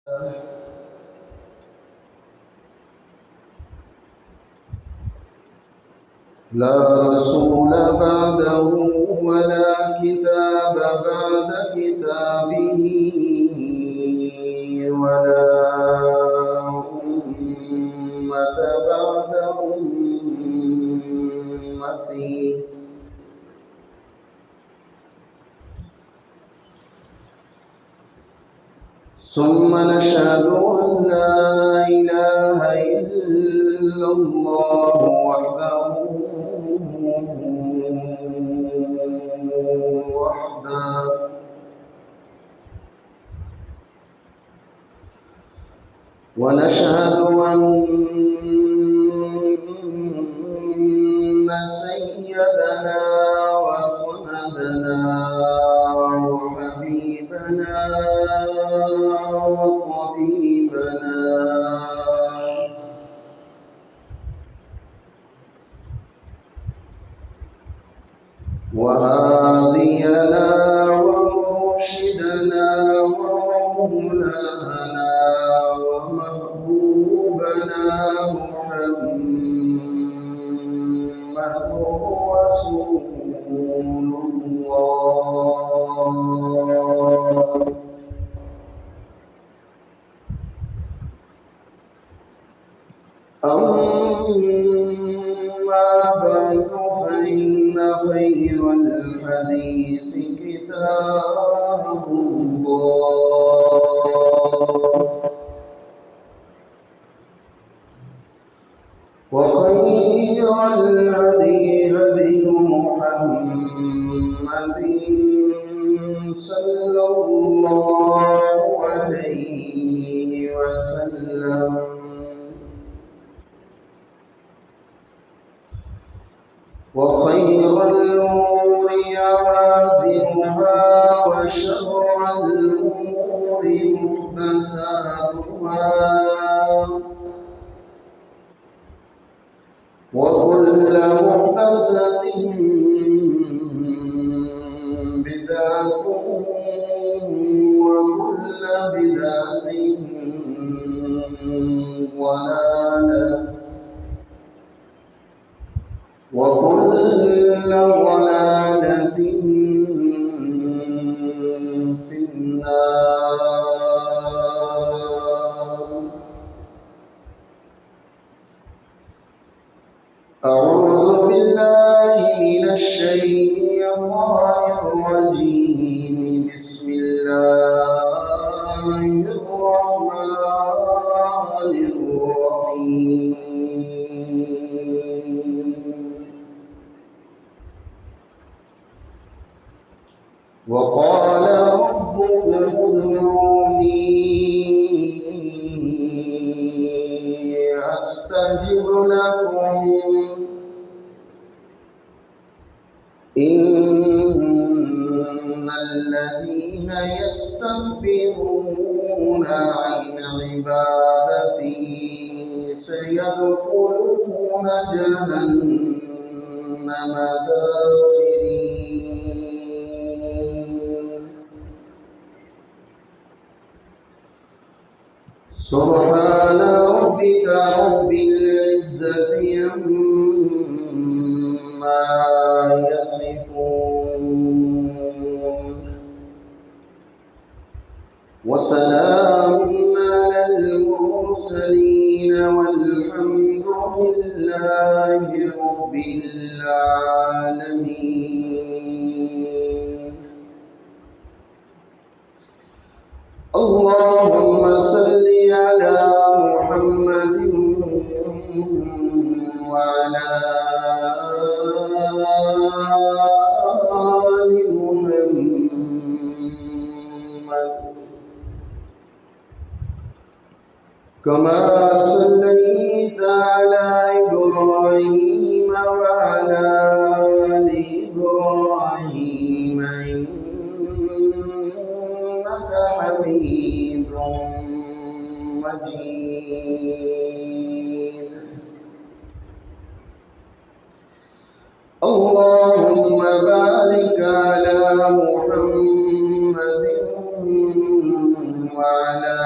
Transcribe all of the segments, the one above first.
لا رسول بعده ولا كتاب بعد كتابه ولا أمة بعد أمته ثم نشهد أن لا إله إلا الله وحده ونشهد أن سيدنا وسندنا وحبيبنا وطبيبنا وهادينا ومرشدنا ومولانا ومحبوبنا محمد رسول الله. أما بعد فإن خير الحديث كتاب الله وخير الهدي هدي محمد صلى الله عليه وسلم وخير الأمور عوازمها وشر الأمور محدثاتها وكل محدثة بدعة وكل بدعة ضلالة وكل ضلالة في النار. أعوذ بالله من الشيطان الرجيم. بسم الله الرحمن الرحيم. وقال ربكم ادعوني أستجب لكم إن الذين يستكبرون عن عبادتي سيدخلون جهنم داخرين. سبحان ربك رب العزة عما يصفون وسلام على المرسلين والحمد لله رب العالمين. اللهم صل على محمد وعلى آل محمد كما صليت على إبراهيم وعلى آل إبراهيم إنك حميد مجيد. اللهم بارك على محمد وعلى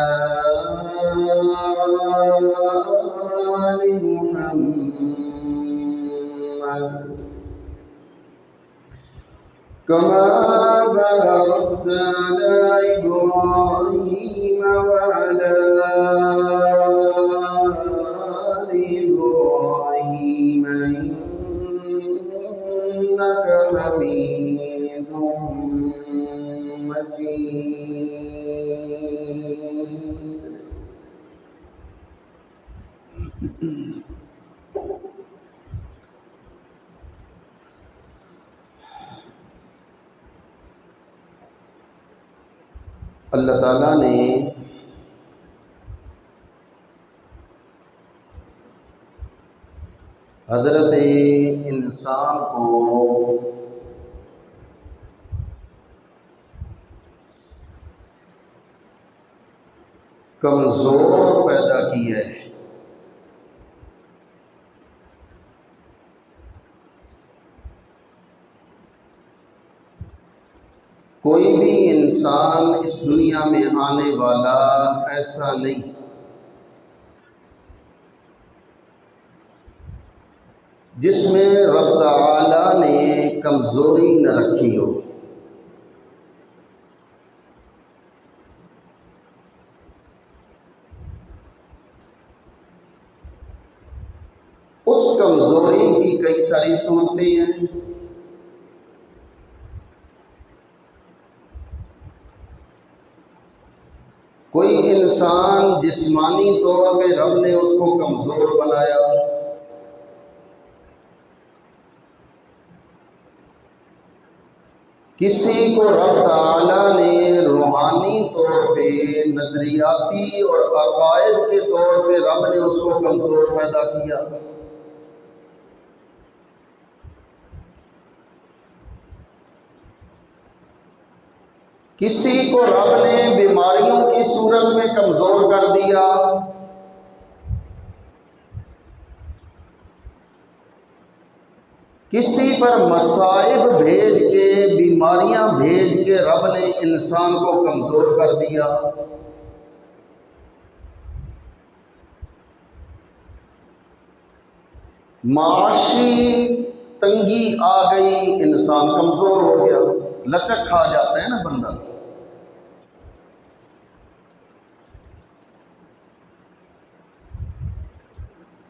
كما باركت على إبراهيم وعلى آل إبراهيم إنك حميد مجيد. اللہ تعالیٰ نے حضرت انسان کو کمزور پیدا کیا ہے. کوئی بھی انسان اس دنیا میں آنے والا ایسا نہیں جس میں رب تعالیٰ نے کمزوری نہ رکھی ہو. اس کمزوری کی کئی ساری صورتیں ہیں. کوئی انسان جسمانی طور پہ رب نے اس کو کمزور بنایا، کسی کو رب تعالیٰ نے روحانی طور پہ، نظریاتی اور عقائد کے طور پہ رب نے اس کو کمزور پیدا کیا. کسی کو رب نے بیماریوں کی صورت میں کمزور کر دیا. کسی پر مصائب بھیج کے، بیماریاں بھیج کے رب نے انسان کو کمزور کر دیا. معاشی تنگی آ گئی، انسان کمزور ہو گیا، لچک کھا جاتا ہے نا بندہ.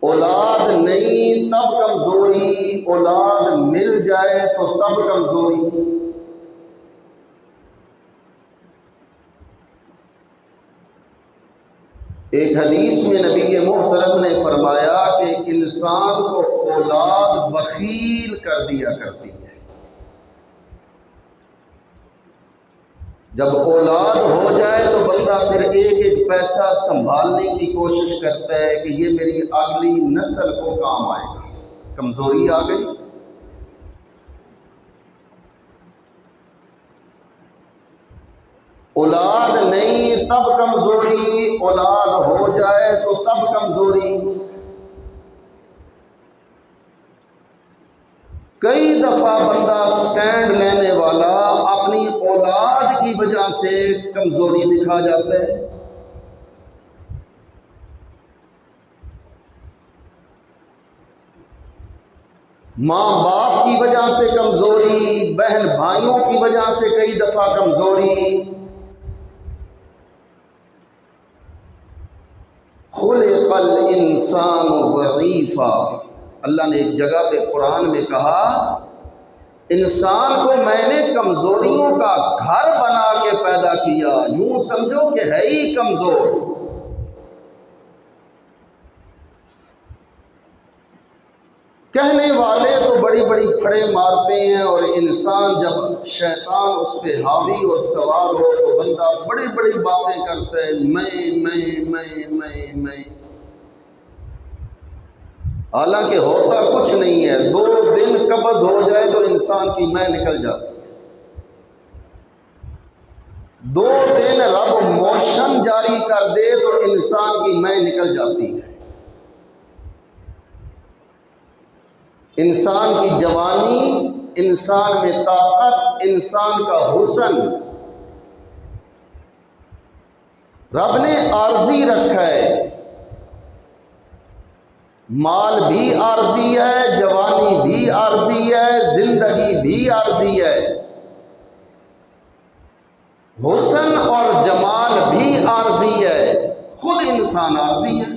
اولاد نہیں تب کمزوری، اولاد مل جائے تو تب کمزوری. ایک حدیث میں نبی محترم نے فرمایا کہ انسان کو اولاد بخیل کر دیا کرتی ہے. جب اولاد ہو جائے تو بندہ پھر ایک ایک پیسہ سنبھالنے کی کوشش کرتا ہے کہ یہ میری اگلی نسل کو کام آئے گا. کمزوری آ گئی. اولاد نہیں تب کمزوری، اولاد ہو جائے تو تب کمزوری. کئی دفعہ بندہ سٹینڈ لینے والا اپنی اولاد کی وجہ سے کمزوری دکھا جاتا ہے. ماں باپ کی وجہ سے کمزوری، بہن بھائیوں کی وجہ سے کئی دفعہ کمزوری. خلق الانسان ضعیفا، اللہ نے ایک جگہ پہ قرآن میں کہا انسان کو میں نے کمزوریوں کا گھر بنا کے پیدا کیا، یوں سمجھو کہ ہے ہی کمزور. کہنے والے تو بڑی بڑی پھڑے مارتے ہیں، اور انسان جب شیطان اس پہ حاوی اور سوار ہو تو بندہ بڑی بڑی باتیں کرتا ہے، میں. حالانکہ ہوتا کچھ نہیں ہے. 2 دن قبض ہو جائے تو انسان کی میں نکل جاتی ہے. 2 دن رب موشن جاری کر دے تو انسان کی میں نکل جاتی ہے. انسان کی جوانی، انسان میں طاقت، انسان کا حسن رب نے عارضی رکھا ہے. مال بھی عارضی ہے، جوانی بھی عارضی ہے، زندگی بھی عارضی ہے. حسن اور جمال بھی عارضی ہے، خود انسان عارضی ہے۔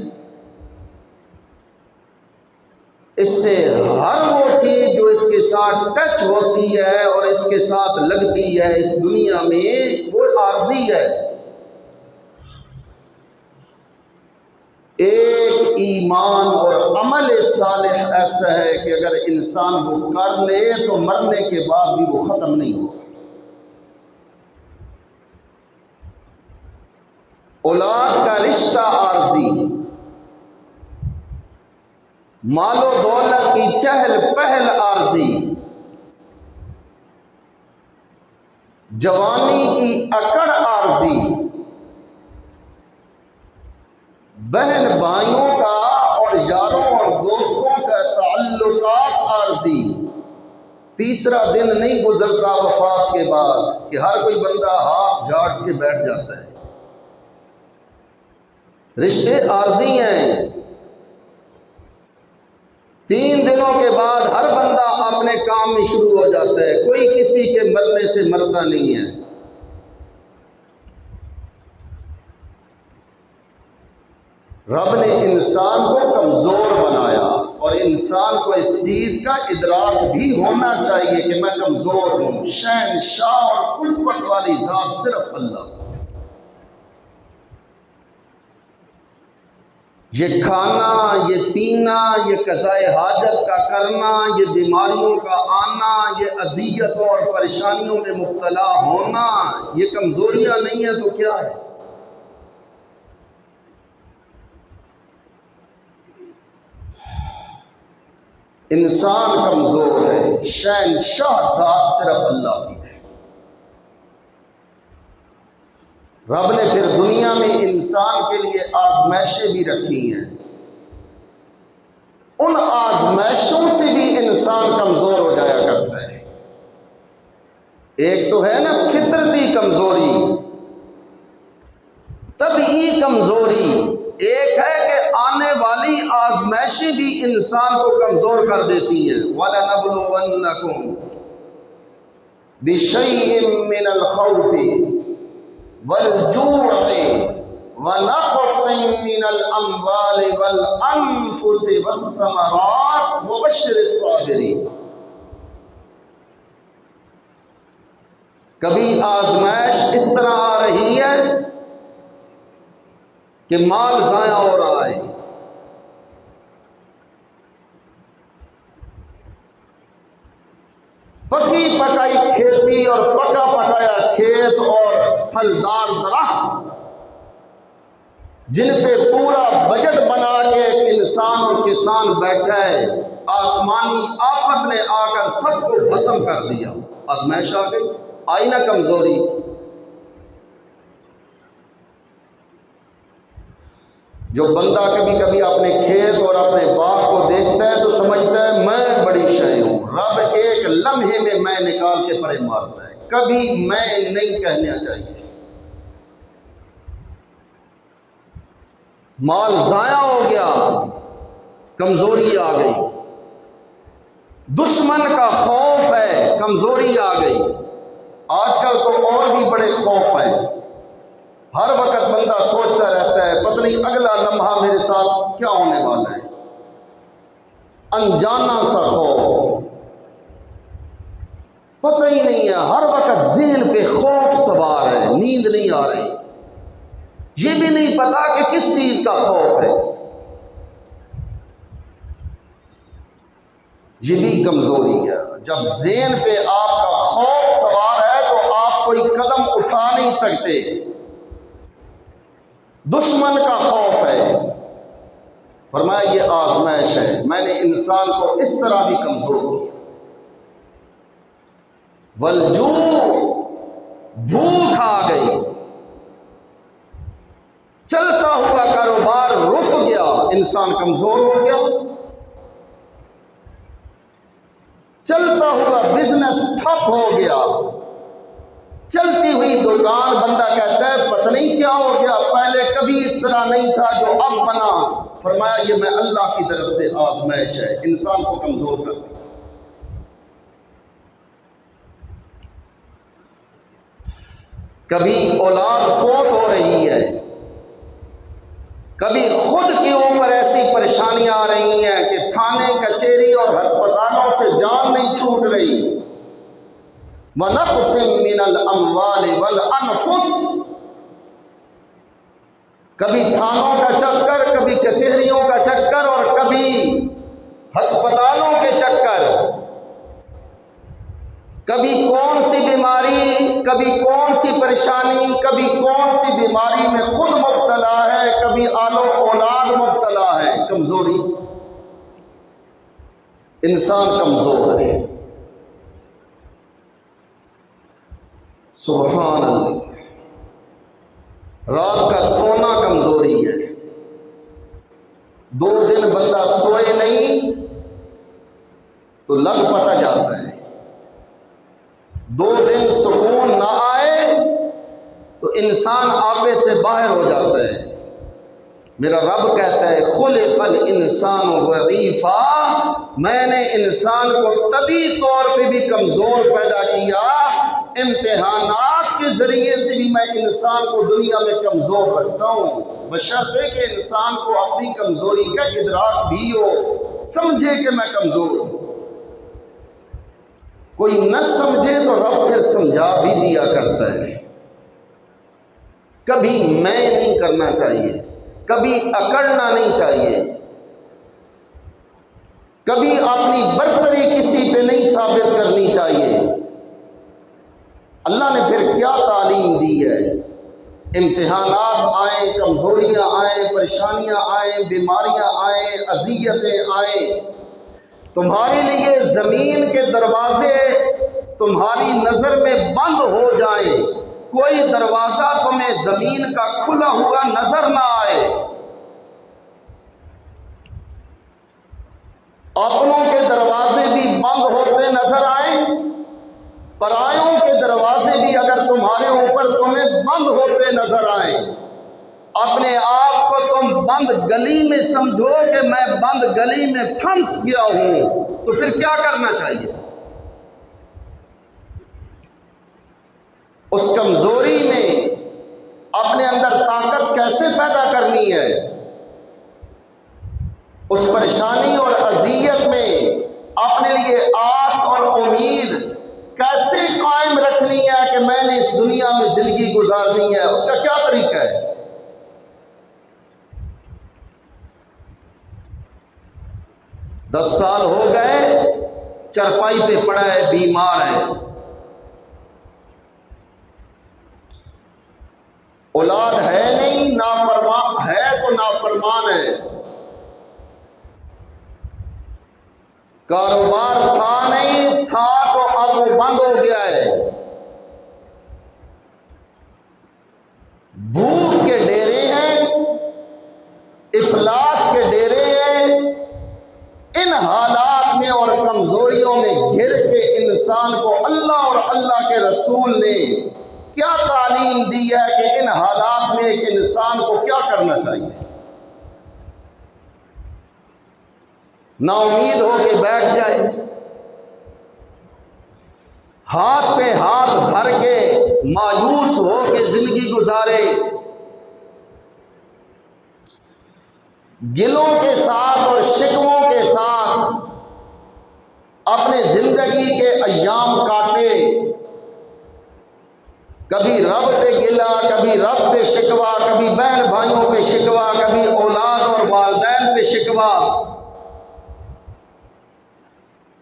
اس سے ہر وہ چیز جو اس کے ساتھ ٹچ ہوتی ہے اور اس کے ساتھ لگتی ہے اس دنیا میں، وہ عارضی ہے۔ ایک ایمان اور عمل صالح ایسا ہے کہ اگر انسان وہ کر لے تو مرنے کے بعد بھی وہ ختم نہیں ہوگا۔ اولاد کا رشتہ عارضی، مال و دولت کی چہل پہل عارضی، جوانی کی اکڑ عارضی، بہن بھائیوں کا اور یاروں اور دوستوں کا تعلقات عارضی۔ تیسرا دن نہیں گزرتا وفات کے بعد کہ ہر کوئی بندہ ہاتھ جھاڑ کے بیٹھ جاتا ہے۔ رشتے عارضی ہیں۔ 3 دنوں کے بعد ہر بندہ اپنے کام میں شروع ہو جاتا ہے، کوئی کسی کے مرنے سے مرتا نہیں ہے۔ رب نے انسان کو کمزور بنایا اور انسان کو اس چیز کا ادراک بھی ہونا چاہیے کہ میں کمزور ہوں۔ شہنشاہ اور قوت والی ذات صرف اللہ۔ یہ کھانا، یہ پینا، یہ قضائے حاجت کا کرنا، یہ بیماریوں کا آنا، یہ اذیتوں اور پریشانیوں میں مبتلا ہونا، یہ کمزوریاں نہیں ہیں تو کیا ہے؟ انسان کمزور ہے، شہنشاہ ذات صرف اللہ کی ہے۔ رب نے پھر دنیا میں انسان کے لیے آزمائشیں بھی رکھی ہیں۔ ان آزمائشوں سے بھی انسان کمزور ہو جایا کرتا ہے۔ ایک تو ہے نا فطرتی کمزوری، طبعی کمزوری، ایک ہے کہ آنے والی آزمائشیں بھی انسان کو کمزور کر دیتی ہیں۔ وَلَنَبْلُوَنَّكُمْ بِشَيْءٍ مِّنَ الْخَوْفِ وَالْجُوعِ وَنَقْصٍ مِّنَ الْأَمْوَالِ وَالْأَنفُسِ وَالثَّمَرَاتِ وَبَشِّرِ الصَّابِرِينَ۔ کبھی آزمائش اس طرح آ رہی ہے کہ مال ضائع ہو رہا ہے، پکی پکائی کھیتی اور پکا پکایا کھیت اور پھلدار درخت جن پہ پورا بجٹ بنا کے ایک انسان اور کسان بیٹھا ہے، آسمانی آفت نے آ کر سب کو بھسم کر دیا۔ آزمائش آ گئی، آئی نا کمزوری۔ جو بندہ کبھی کبھی اپنے کھیت اور اپنے باغ کو دیکھتا ہے تو سمجھتا ہے میں بڑی شے ہوں، رب ایک لمحے میں نکال کے پرے مارتا ہے۔ کبھی میں نہیں کہنا چاہیے۔ مال ضائع ہو گیا، کمزوری آ گئی، دشمن کا خوف ہے، کمزوری آ گئی۔ آج کل تو اور بھی بڑے خوف ہیں، ہر وقت بندہ سوچتا رہتا ہے پتہ نہیں اگلا لمحہ میرے ساتھ کیا ہونے والا ہے، انجانا سا خوف، پتہ ہی نہیں ہے، ہر وقت ذہن پہ خوف سوار ہے، نیند نہیں آ رہی، یہ بھی نہیں پتا کہ کس چیز کا خوف ہے۔ یہ بھی کمزوری ہے۔ جب ذہن پہ آپ کا خوف سوار ہے تو آپ کوئی قدم اٹھا نہیں سکتے۔ دشمن کا خوف ہے، فرمایا یہ آزمائش ہے، میں نے انسان کو اس طرح بھی کمزور کیا۔ والجوع، بھوک آ گئی، چلتا ہوا کاروبار رک گیا، انسان کمزور ہو گیا، چلتا ہوا بزنس ٹھپ ہو گیا، چلتی ہوئی دکان بندہ کہتا ہے پتہ نہیں کیا ہو گیا، پہلے کبھی اس طرح نہیں تھا جو اب بنا۔ فرمایا یہ میں اللہ کی طرف سے آزمائش ہے، انسان کو کمزور کر دیا۔ کبھی اولاد فوت ہو رہی ہے، کبھی خود کے اوپر ایسی پریشانیاں آ رہی ہیں کہ تھانے کچہری اور ہسپتالوں سے جان نہیں چھوٹ رہی۔ وَنَقْصٍ مِّنَ الْأَمْوَالِ وَالْأَنفُسِ، کبھی تھانوں کا چکر، کبھی کچہریوں کا چکر، اور کبھی ہسپتالوں کے چکر، کبھی کون سی بیماری، کبھی کون سی پریشانی، کبھی کون سی بیماری میں خود مبتلا ہے، کبھی اولاد مبتلا ہے۔ کمزوری، انسان کمزور ہے۔ سبحان اللہ، رات کا سونا کمزوری ہے۔ 2 دن بندہ سوئے نہیں تو لگ پتہ جاتا ہے، 2 دن سکون نہ آئے تو انسان آپے سے باہر ہو جاتا ہے۔ میرا رب کہتا ہے خلق الانسان ضعیفا، میں نے انسان کو طبی طور پہ بھی کمزور پیدا کیا، امتحانات کے ذریعے سے بھی میں انسان کو دنیا میں کمزور رکھتا ہوں، بشرطے کہ انسان کو اپنی کمزوری کا ادراک بھی ہو، سمجھے کہ میں کمزور ہوں۔ کوئی نہ سمجھے تو رب پھر سمجھا بھی دیا کرتا ہے۔ کبھی میں نہیں کرنا چاہیے، کبھی اکڑنا نہیں چاہیے، کبھی اپنی برتری کسی پہ نہیں ثابت کرنی چاہیے۔ اللہ نے پھر کیا تعلیم دی ہے؟ امتحانات آئیں، کمزوریاں آئیں، پریشانیاں آئیں، بیماریاں آئیں، اذیتیں آئیں، تمہارے لیے زمین کے دروازے تمہاری نظر میں بند ہو جائیں، کوئی دروازہ تمہیں زمین کا کھلا ہوا نظر نہ آئے، اپنوں کے دروازے بھی بند ہوتے نظر آئیں، پرایوں کے دروازے بھی اگر تمہارے اوپر تمہیں بند ہوتے نظر آئیں، اپنے آپ کو تم بند گلی میں سمجھو کہ میں بند گلی میں پھنس گیا ہوں، تو پھر کیا کرنا چاہیے؟ اس کمزوری میں اپنے اندر طاقت کیسے پیدا کرنی ہے؟ اس پریشانی اور اذیت میں اپنے لیے آس اور امید کیسے قائم رکھنی ہے کہ میں نے اس دنیا میں زندگی گزارنی ہے؟ اس کا کیا طریقہ ہے؟ دس سال ہو گئے، چرپائی پہ پڑا ہے، بیمار ہے، اولاد ہے نہیں، نافرمان ہے تو نافرمان ہے، کاروبار تھا نہیں، تھا تو اب وہ بند ہو گیا ہے، بھوک کے ڈیرے ہیں، افلاس کے ڈیرے ہیں۔ ان حالات میں اور کمزوریوں میں گھر کے انسان کو اللہ اور اللہ کے رسول نے کیا تعلیم دی ہے کہ ان حالات میں ایک انسان کو کیا کرنا چاہیے؟ نا امید ہو کے بیٹھ جائے، ہاتھ پہ ہاتھ دھر کے مایوس ہو کے زندگی گزارے، گلوں کے ساتھ اور شکووں کے ساتھ اپنے زندگی کے ایام کاٹے، کبھی رب پہ گلا، کبھی رب پہ شکوا، کبھی بہن بھائیوں پہ شکوا، کبھی اولاد اور والدین پہ شکوا،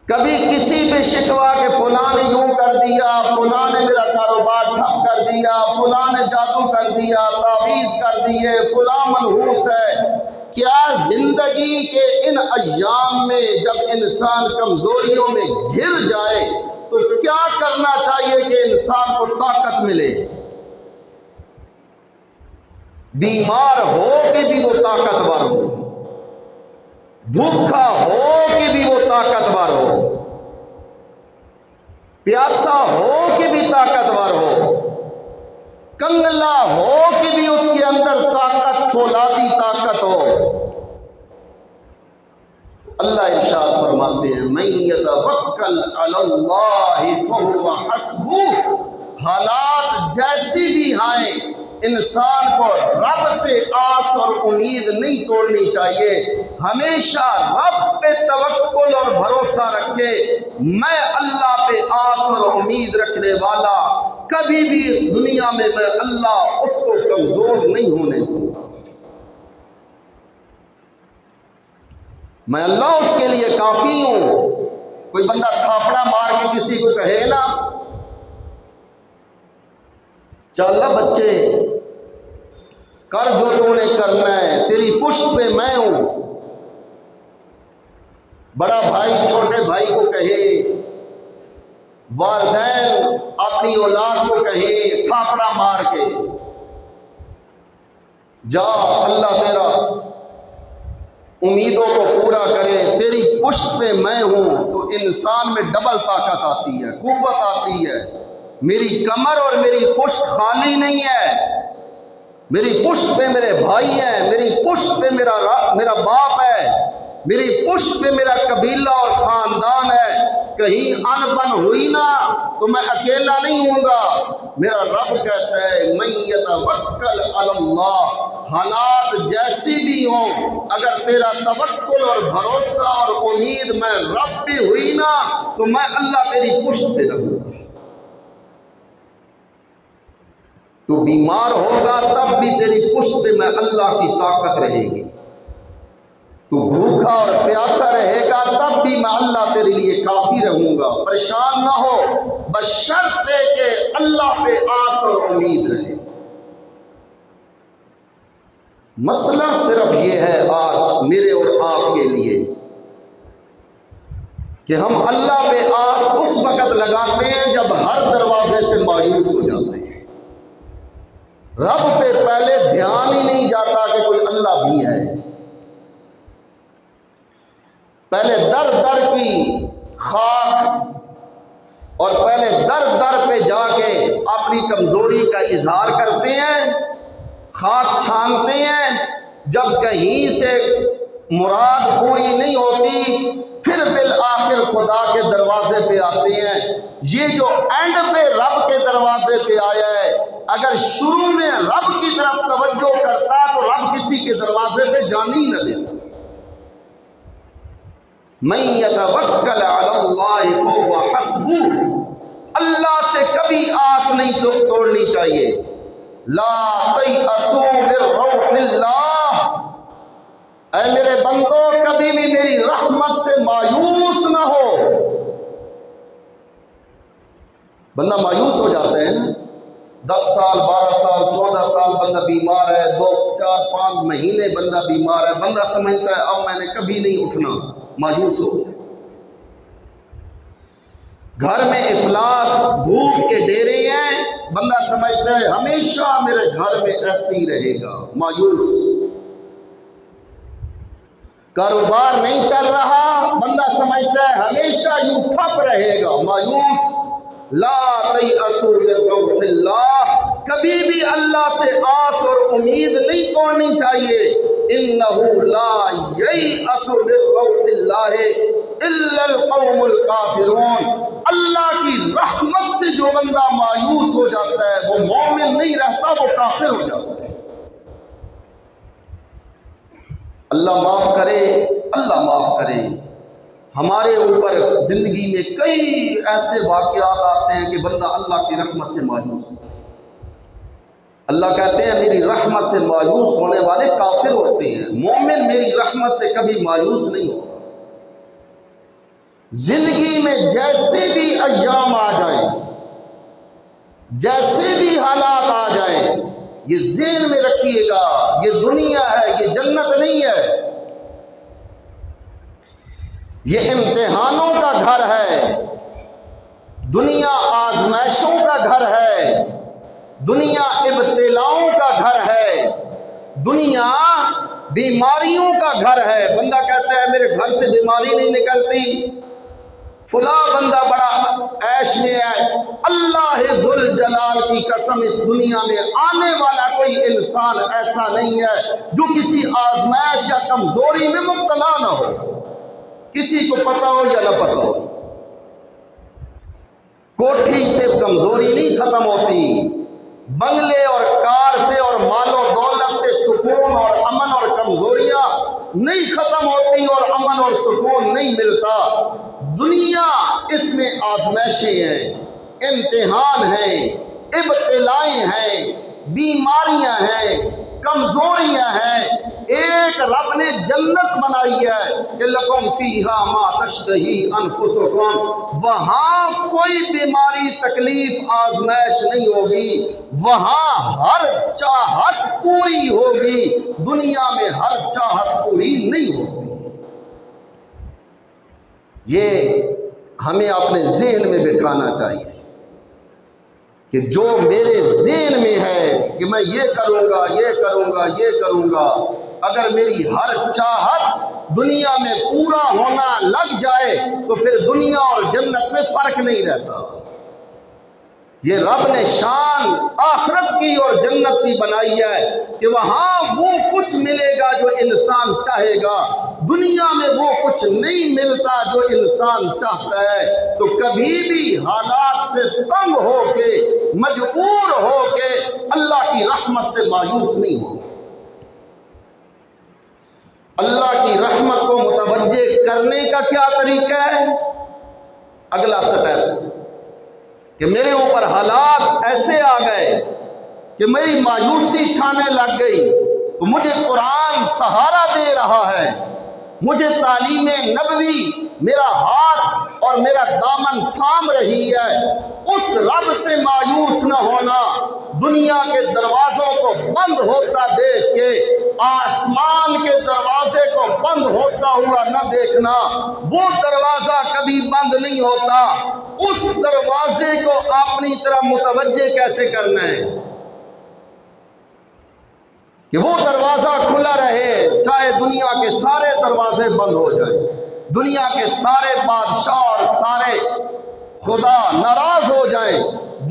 کبھی کسی پہ شکوا کہ فلاں نے یوں کر دیا، فلاں نے میرا کاروبار ٹھپ کر دیا، فلاں نے جادو کر دیا، تعویذ کر دیے، فلاں منحوس ہے۔ کیا زندگی کے ان ایام میں جب انسان کمزوریوں میں گھر جائے تو کیا کرنا چاہیے کہ انسان کو طاقت ملے؟ بیمار ہو کے بھی وہ طاقتور ہو، بھوکا ہو کے بھی وہ طاقتور ہو، پیاسا ہو کے بھی طاقتور ہو، کنگلا ہو کہ بھی اس کے اندر طاقت، فولادی طاقت ہو۔ اللہ ارشاد فرماتے ہیں من یتوکل علی اللہ فہو حسبہ، حالات جیسی بھی آئیں انسان کو رب سے آس اور امید نہیں توڑنی چاہیے، ہمیشہ رب پہ توکل اور بھروسہ رکھے۔ میں اللہ پہ آس اور امید رکھنے والا، کبھی بھی اس دنیا میں میں اللہ اس کو کمزور نہیں ہونے دوں گا، میں اللہ اس کے لیے کافی ہوں۔ کوئی بندہ تھاپڑا مار کے کسی کو کہے نا چل بچے کر جو تو نے کرنا ہے، تیری پشت پہ میں ہوں، بڑا بھائی چھوٹے بھائی کو کہے، والدین اپنی اولاد کو کہے تھاپڑا مار کے جا اللہ تیرا امیدوں کو پورا کرے، تیری پشت پہ میں ہوں، تو انسان میں ڈبل طاقت آتی ہے، قوت آتی ہے۔ میری کمر اور میری پشت خالی نہیں ہے، میری پشت پہ میرے بھائی ہیں، میری پشت پہ میرا باپ ہے، میری پشت پہ میرا قبیلہ اور خاندان ہے۔ کہیں ان بن ہوئی نا تو میں اکیلا نہیں ہوں گا۔ میرا رب کہتا ہے من یتوکل علی اللہ، حالات جیسی بھی ہوں اگر تیرا توکل اور بھروسہ اور امید میں رب پہ ہوئی نا تو میں اللہ تیری پشت پہ رہوں گا۔ تو بیمار ہوگا تب بھی تیری پشت پہ میں اللہ کی طاقت رہے گی، تو بھوکا اور پیاسا رہے گا تب بھی میں اللہ تیرے لیے کافی رہوں گا۔ پریشان نہ ہو، بشرطے کہ اللہ پہ آس اور امید رہے۔ مسئلہ صرف یہ ہے آج میرے اور آپ کے لیے کہ ہم اللہ پہ آس اس وقت لگاتے ہیں جب ہر دروازے سے مایوس ہو جاتے ہیں، رب پہ پہلے دھیان ہی نہیں جاتا کہ کوئی اللہ بھی ہے، پہلے در در کی خاک اور پہلے در در پہ جا کے اپنی کمزوری کا اظہار کرتے ہیں، خاک چھانتے ہیں، جب کہیں سے مراد پوری نہیں ہوتی پھر بالآخر خدا کے دروازے پہ آتے ہیں۔ یہ جو اینڈ پہ رب کے دروازے پہ آیا ہے، اگر شروع میں رب کی طرف توجہ کرتا تو رب کسی کے دروازے پہ جانے ہی نہ دیتا۔ من یتوکل علی اللہ فہو حسبہ، اللہ سے کبھی آس نہیں توڑنی چاہیے۔ لا تیأسوا من روح اللہ، اے میرے بندو کبھی بھی میری رحمت سے مایوس نہ ہو۔ بندہ مایوس ہو جاتا ہے نا، 10 سال 12 سال 14 سال بندہ بیمار ہے، 2 4 5 مہینے بندہ بیمار ہے، بندہ سمجھتا ہے اب میں نے کبھی نہیں اٹھنا، مایوس ہو گیا۔ گھر میں افلاس بھوک کے ڈیرے ہیں، بندہ سمجھتا ہے ہمیشہ میرے گھر میں ایسے ہی رہے گا، مایوس۔ کاروبار نہیں چل رہا، بندہ سمجھتا ہے ہمیشہ یوں ٹھپ رہے گا، مایوس۔ لا تیأسوا من روح اللہ، کبھی بھی اللہ سے آس اور امید نہیں توڑنی چاہیے۔ انہ لا ییأس من روح اللہ الا القوم الکافرون، اللہ کی رحمت سے جو بندہ مایوس ہو جاتا ہے وہ مومن نہیں رہتا، وہ کافر ہو جاتا ہے۔ اللہ معاف کرے، اللہ معاف کرے۔ ہمارے اوپر زندگی میں کئی ایسے واقعات آتے ہیں کہ بندہ اللہ کی رحمت سے مایوس ہے۔ اللہ کہتے ہیں میری رحمت سے مایوس ہونے والے کافر ہوتے ہیں، مومن میری رحمت سے کبھی مایوس نہیں ہوتا۔ زندگی میں جیسے بھی ایام آ جائیں، جیسے بھی حالات آ جائیں، یہ ذہن میں رکھیے گا یہ دنیا ہے، یہ جنت نہیں ہے، یہ امتحانوں کا گھر ہے، دنیا آزمائشوں کا گھر ہے، دنیا ابتلاؤں کا گھر ہے، دنیا بیماریوں کا گھر ہے۔ بندہ کہتا ہے میرے گھر سے بیماری نہیں نکلتی، فلاں بندہ بڑا عیش میں ہے، اللہ ذوالجلال کی قسم اس دنیا میں آنے والا کوئی انسان ایسا نہیں ہے جو کسی آزمائش یا کمزوری میں مبتلا نہ ہو، کسی کو پتہ ہو یا نہ پتہ ہو۔ کوٹھی سے کمزوری نہیں ختم ہوتی، بنگلے اور کار سے اور مال و دولت سے سکون اور امن اور کمزوریاں نہیں ختم ہوتی اور امن اور سکون نہیں ملتا۔ دنیا اس میں آزمائشیں ہیں، امتحان ہیں، ابتلائیں ہیں، بیماریاں ہیں، کمزوریاں ہیں۔ ایک رب نے جنت بنائی ہے کہ لکم فیہا ما تشتہی انفسکم، وہاں کوئی بیماری تکلیف آزمائش نہیں ہوگی، وہاں ہر چاہت پوری ہوگی، دنیا میں ہر چاہت پوری نہیں ہوگی۔ یہ ہمیں اپنے ذہن میں بٹھانا چاہیے کہ جو میرے ذہن میں ہے کہ میں یہ کروں گا، یہ کروں گا، یہ کروں گا، اگر میری ہر چاہت دنیا میں پورا ہونا لگ جائے تو پھر دنیا اور جنت میں فرق نہیں رہتا۔ یہ رب نے شان آخرت کی اور جنت کی بنائی ہے کہ وہاں وہ کچھ ملے گا جو انسان چاہے گا، دنیا میں وہ کچھ نہیں ملتا جو انسان چاہتا ہے۔ تو کبھی بھی حالات سے تنگ ہو کے، مجبور ہو کے اللہ کی رحمت سے مایوس نہیں ہو۔ اللہ کی رحمت کو متوجہ کرنے کا کیا طریقہ ہے؟ اگلا سٹیپ کہ میرے اوپر حالات ایسے آ گئے کہ میری مایوسی چھانے لگ گئی، تو مجھے قرآن سہارا دے رہا ہے، مجھے تعلیم نبوی میرا ہاتھ اور میرا دامن تھام رہی ہے۔ اس رب سے مایوس نہ ہونا، دنیا کے دروازوں کو بند ہوتا دیکھ کے آسمان کے دروازے کو بند ہوتا ہوا نہ دیکھنا۔ وہ دروازہ کبھی بند نہیں ہوتا، اس دروازے کو اپنی طرح متوجہ کیسے کرنا ہے کہ وہ دروازہ کھلا رہے، چاہے دنیا کے سارے دروازے بند ہو جائیں، دنیا کے سارے بادشاہ اور سارے خدا ناراض ہو جائیں،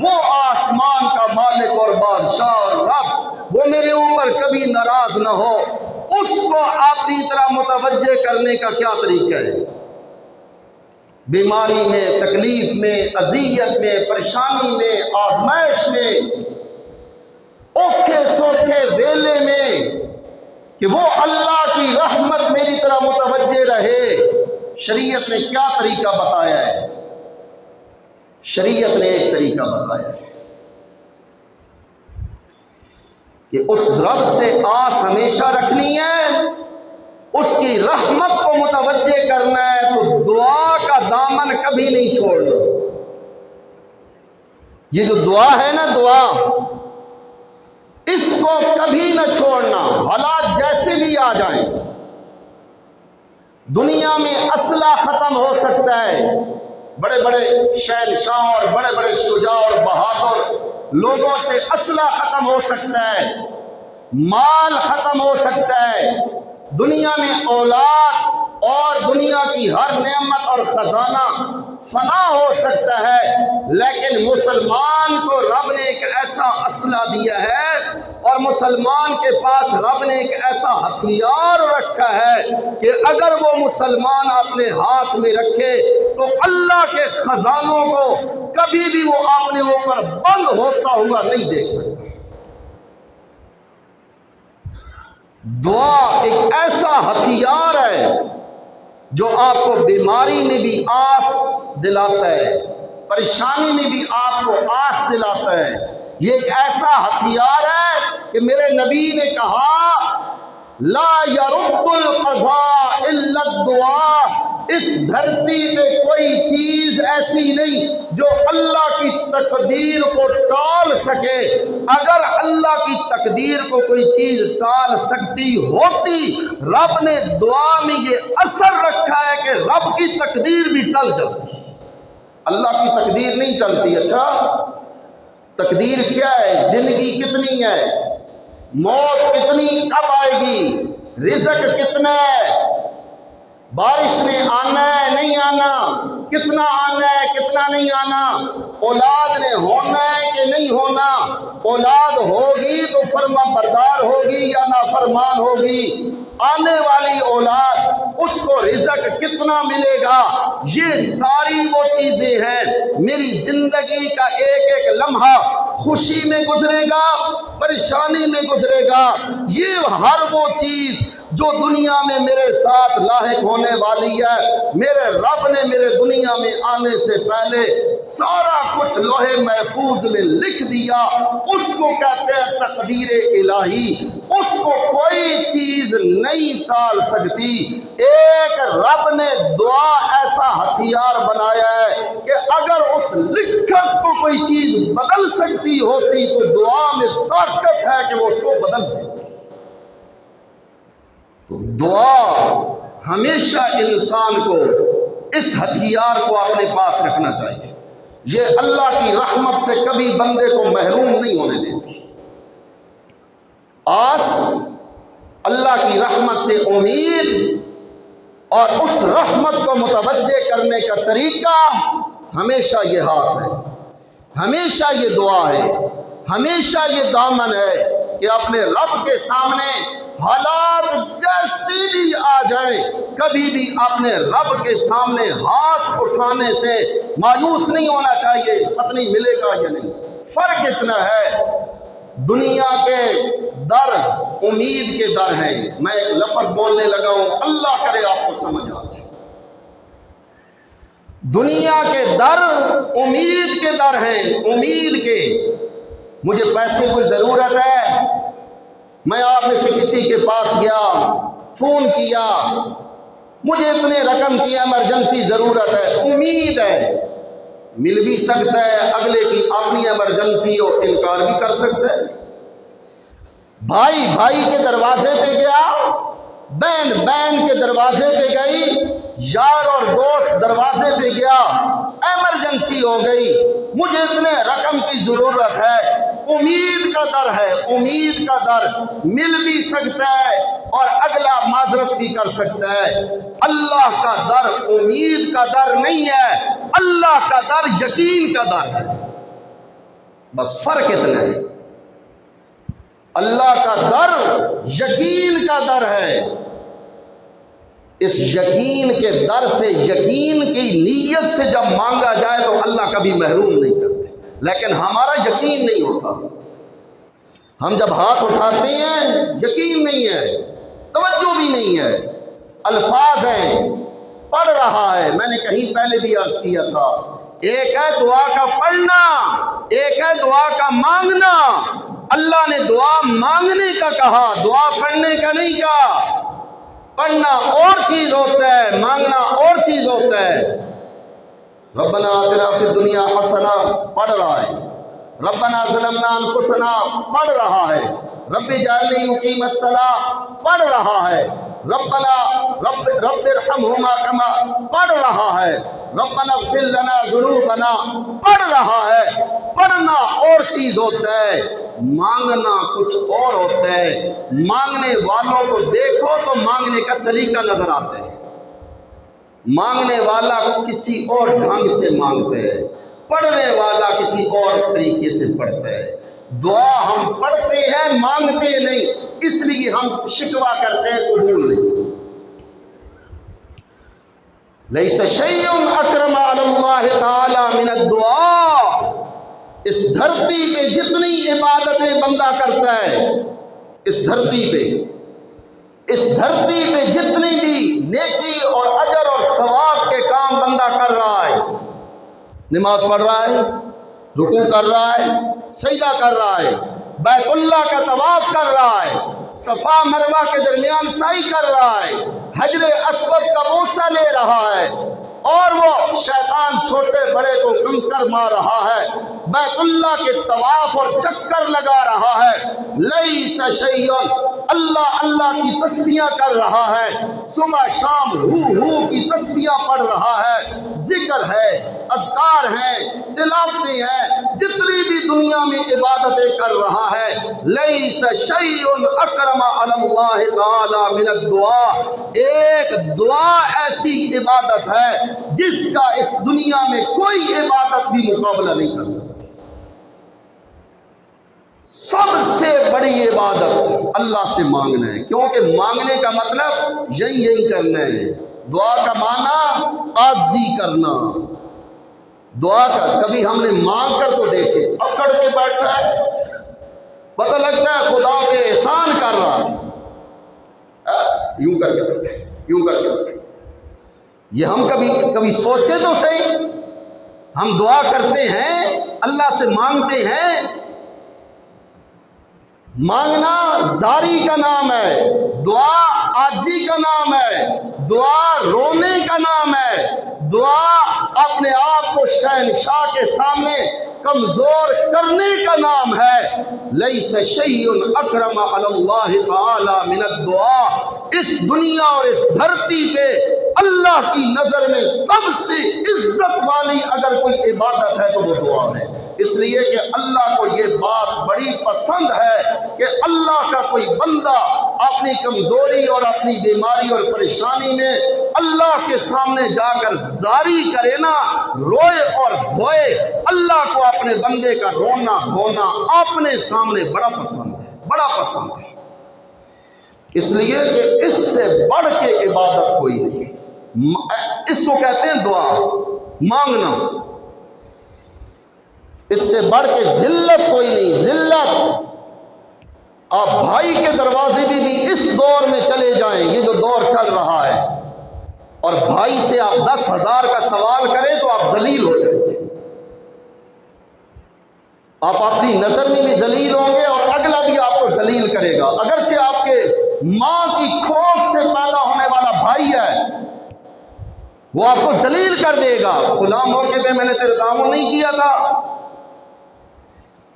وہ آسمان کا مالک اور بادشاہ اور رب وہ میرے اوپر کبھی ناراض نہ ہو۔ اس کو اپنی طرح متوجہ کرنے کا کیا طریقہ ہے؟ بیماری میں، تکلیف میں، اذیت میں، پریشانی میں، آزمائش میں، اوکھے سوکھے ویلے میں، کہ وہ اللہ کی رحمت میری طرح متوجہ رہے۔ شریعت نے کیا طریقہ بتایا ہے؟ شریعت نے ایک طریقہ بتایا ہے کہ اس رب سے آس ہمیشہ رکھنی ہے، اس کی رحمت کو متوجہ کرنا ہے، تو دعا کا دامن کبھی نہیں چھوڑنا۔ یہ جو دعا ہے نا، دعا، اس کو کبھی نہ چھوڑنا، حالات جیسے بھی آ جائیں۔ دنیا میں اسلحہ ختم ہو سکتا ہے، بڑے بڑے شہنشاہ اور بڑے بڑے شجاع اور بہادر لوگوں سے اسلحہ ختم ہو سکتا ہے، مال ختم ہو سکتا ہے، دنیا میں اولاد اور دنیا کی ہر نعمت اور خزانہ فنا ہو سکتا ہے، لیکن مسلمان کو رب نے ایک ایسا اسلحہ دیا ہے اور مسلمان کے پاس رب نے ایک ایسا ہتھیار رکھا ہے کہ اگر وہ مسلمان اپنے ہاتھ میں رکھے تو اللہ کے خزانوں کو کبھی بھی وہ اپنے اوپر بند ہوتا ہوا نہیں دیکھ سکتا۔ دعا ایک ایسا ہتھیار ہے جو آپ کو بیماری میں بھی آس دلاتا ہے، پریشانی میں بھی آپ کو آس دلاتا ہے۔ یہ ایک ایسا ہتھیار ہے کہ میرے نبی نے کہا لا يرد القضاء الا الدعاء، اس دھرتی پہ کوئی چیز ایسی نہیں جو اللہ کی تقدیر کو ٹال سکے۔ اگر اللہ کی تقدیر کو کوئی چیز ٹال سکتی ہوتی، رب نے دعا میں یہ اثر رکھا ہے کہ رب کی تقدیر بھی ٹل جاتی۔ اللہ کی تقدیر نہیں ٹلتی۔ اچھا، تقدیر کیا ہے؟ زندگی کتنی ہے، موت کتنی کب آئے گی، رزق کتنا ہے، بارش نے آنا ہے نہیں آنا، کتنا آنا ہے کتنا نہیں آنا، اولاد نے ہونا ہے کہ نہیں ہونا، اولاد ہوگی تو فرما بردار ہوگی یا نافرمان ہوگی، آنے والی اولاد اس کو رزق کتنا ملے گا، یہ ساری وہ چیزیں ہیں۔ میری زندگی کا ایک ایک لمحہ خوشی میں گزرے گا، پریشانی میں گزرے گا، یہ ہر وہ چیز جو دنیا میں میرے ساتھ لاحق ہونے والی ہے، میرے رب نے میرے دنیا میں آنے سے پہلے سارا کچھ لوح محفوظ میں لکھ دیا۔ اس کو کہتے ہیں تقدیر الہی، اس کو کوئی چیز نہیں ٹال سکتی۔ ایک رب نے دعا ایسا ہتھیار بنایا ہے کہ اگر اس لکھت کو کوئی چیز بدل سکتی ہوتی تو دعا میں طاقت ہے کہ وہ اس کو بدل دے۔ تو دعا ہمیشہ انسان کو اس ہتھیار کو اپنے پاس رکھنا چاہیے، یہ اللہ کی رحمت سے کبھی بندے کو محروم نہیں ہونے دیتی۔ آس، اللہ کی رحمت سے امید، اور اس رحمت کو متوجہ کرنے کا طریقہ ہمیشہ یہ ہاتھ ہے، ہمیشہ یہ دعا ہے، ہمیشہ یہ دامن ہے کہ اپنے رب کے سامنے حالات جیسی بھی آ جائیں، کبھی بھی اپنے رب کے سامنے ہاتھ اٹھانے سے مایوس نہیں ہونا چاہیے۔ پتہ نہیں ملے گا یا نہیں۔ فرق اتنا ہے، دنیا کے در امید کے در ہیں۔ میں ایک لفظ بولنے لگا ہوں، اللہ کرے آپ کو سمجھ آ جائے۔ دنیا کے در امید کے در ہیں، امید کے۔ مجھے پیسے کی ضرورت ہے، میں آپ میں سے کسی کے پاس گیا، فون کیا، مجھے اتنے رقم کی ایمرجنسی ضرورت ہے، امید ہے مل بھی سکتا ہے، اگلے کی اپنی ایمرجنسی ہو انکار بھی کر سکتا ہے۔ بھائی بھائی کے دروازے پہ گیا، بہن بہن کے دروازے پہ گئی، یار اور دوست دروازے پہ گیا، ایمرجنسی ہو گئی، مجھے اتنے رقم کی ضرورت ہے، امید کا در ہے، امید کا در مل بھی سکتا ہے اور اگلا معذرت بھی کر سکتا ہے۔ اللہ کا در امید کا در نہیں ہے، اللہ کا در یقین کا در ہے۔ بس فرق اتنا ہے، اللہ کا در یقین کا در ہے۔ اس یقین کے در سے، یقین کی نیت سے جب مانگا جائے تو اللہ کبھی محروم نہیں کرتے، لیکن ہمارا یقین نہیں ہوتا۔ ہم جب ہاتھ اٹھاتے ہیں یقین نہیں ہے، توجہ بھی نہیں ہے، الفاظ ہیں، پڑھ رہا ہے۔ میں نے کہیں پہلے بھی عرض کیا تھا، ایک ہے دعا کا پڑھنا، ایک ہے دعا کا مانگنا۔ اللہ نے دعا مانگنے کا کہا، دعا پڑھنے کا نہیں کہا۔ پڑھنا اور چیز ہوتا ہے، مانگنا اور چیز ہوتا ہے۔ ربنا آتنا فی الدنیا حسنہ پڑھ رہا ہے، ربنا ظلمنا انفسنا پڑھ رہا ہے، رب اجعلنی مقیم الصلاۃ پڑھ رہا ہے، رب ارحمہما کما پڑھ رہا ہے، ربنا اغفر لنا ذنوبنا پڑھ رہا ہے۔ پڑھنا اور چیز ہوتا ہے، مانگنا کچھ اور ہوتا ہے۔ مانگنے والوں کو دیکھو تو مانگنے کا سلیقہ نظر آتا ہے، مانگنے والا کسی اور ڈھنگ سے مانگتے ہیں، پڑھنے والا کسی اور طریقے سے پڑھتا ہے۔ دعا ہم پڑھتے ہیں، مانگتے نہیں، اس لیے ہم شکوہ کرتے ہیں، قبول نہیں۔ لیس شیء اکرم علی اللہ تعالی من الدعاء۔ اس دھرتی پہ جتنی عبادتیں بندہ کرتا ہے، اس دھرتی پہ جتنی بھی نیکی اور اجر اور ثواب کے کام بندہ کر رہا ہے، نماز پڑھ رہا ہے، رکوع کر رہا ہے، سجدہ کر رہا ہے، بیت اللہ کا طواف کر رہا ہے، صفا مروہ کے درمیان سعی کر رہا ہے، حجر اسود کا بوسہ لے رہا ہے، اور وہ شیطان چھوٹے بڑے کو کنکر مار رہا ہے، بیت اللہ کے طواف اور چکر لگا رہا ہے، لیس شیء اللہ اللہ کی تسبیحاں کر رہا ہے، صبح شام ہو کی تسبیحاں پڑھ رہا ہے، ذکر ہے، اذکار ہیں، تلاوتیں ہیں، جتنی بھی دنیا میں عبادتیں کر رہا ہے، لیس شیء اکرم علی اللہ تعالی من الدعاء۔ ایک دعا ایسی عبادت ہے جس کا اس دنیا میں کوئی عبادت بھی مقابلہ نہیں کر سکتی۔ سب سے بڑی عبادت اللہ سے مانگنا ہے، کیونکہ مانگنے کا مطلب یہی کرنا ہے۔ دعا کا معنی عاجزی کرنا۔ دعا کا کبھی ہم نے مانگ کر تو دیکھے، اکڑ کے بیٹھ رہا ہے، پتہ لگتا ہے خدا پہ احسان کر رہا ہے، یوں کر کے بیٹھے، یوں کر کے بیٹھے۔ یہ ہم کبھی سوچے تو صحیح، ہم دعا کرتے ہیں، اللہ سے مانگتے ہیں۔ مانگنا زاری کا نام ہے، دعا عاجزی کا نام ہے، دعا رونے کا نام ہے، دعا اپنے آپ کو شہنشاہ کے سامنے کمزور کرنے کا نام ہے۔ لیس شیء اکرم علی اللہ تعالی من الدعاء۔ اس دنیا اور اس دھرتی پہ اللہ کی نظر میں سب سے عزت والی اگر کوئی عبادت ہے تو وہ دعا ہے۔ اس لیے کہ اللہ کو یہ بات بڑی پسند ہے کہ اللہ کا کوئی بندہ اپنی کمزوری اور اپنی بیماری اور پریشانی میں اللہ کے سامنے جا کر زاری کرے نا، روئے اور دھوئے۔ اللہ کو اپنے بندے کا رونا دھونا اپنے سامنے بڑا پسند ہے، بڑا پسند ہے۔ اس لیے کہ اس سے بڑھ کے عبادت کوئی نہیں۔ اس کو کہتے ہیں دعا، مانگنا۔ اس سے بڑھ کے ذلت کوئی نہیں۔ ذلت، آپ بھائی کے دروازے بھی اس دور میں چلے جائیں، یہ جو دور چل رہا ہے، اور بھائی سے آپ 10,000 کا سوال کریں تو آپ ذلیل ہو جائیں گے۔ آپ اپنی نظر میں بھی ذلیل ہوں گے اور اگلا بھی آپ کو ذلیل کرے گا۔ اگرچہ آپ کے ماں کی کھوٹ سے پیدا ہونے والا بھائی ہے، وہ آپ کو ذلیل کر دے گا، فلاں موقع پہ میں نے تیرے تعاون نہیں کیا تھا۔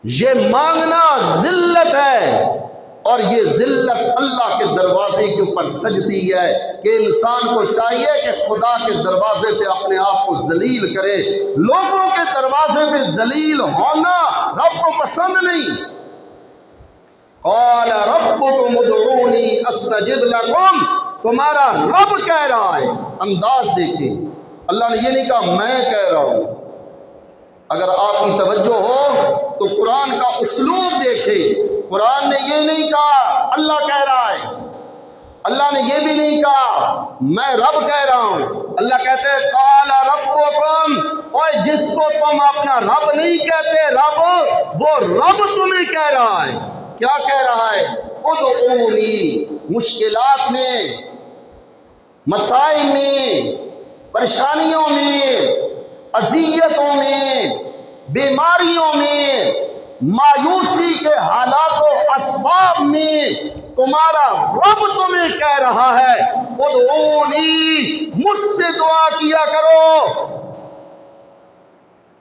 یہ مانگنا ذلت ہے، اور یہ ذلت اللہ کے دروازے کے اوپر سجدی ہے کہ انسان کو چاہیے کہ خدا کے دروازے پہ اپنے آپ کو ذلیل کرے۔ لوگوں کے دروازے پہ ذلیل ہونا رب کو پسند نہیں۔ قال ربکم ادعونی استجب لکم، تمہارا رب کہہ رہا ہے۔ انداز دیکھیں، اللہ نے یہ نہیں کہا میں کہہ رہا ہوں۔ اگر آپ کی توجہ ہو تو قرآن کا اسلوب دیکھیں۔ قرآن نے یہ نہیں کہا اللہ کہہ رہا ہے، اللہ نے یہ بھی نہیں کہا میں رب کہہ رہا ہوں۔ اللہ کہتے ہیں قال ربکم، اور جس کو تم اپنا رب نہیں کہتے رب، وہ رب تمہیں کہہ رہا ہے۔ کیا کہہ رہا ہے؟ ادعونی، مشکلات میں، مسائل میں، پریشانیوں میں، اذیتوں میں، بیماریوں میں، مایوسی کے حالات و اسباب میں تمہارا رب تمہیں کہہ رہا ہے ادعونی، مجھ سے دعا کیا کرو۔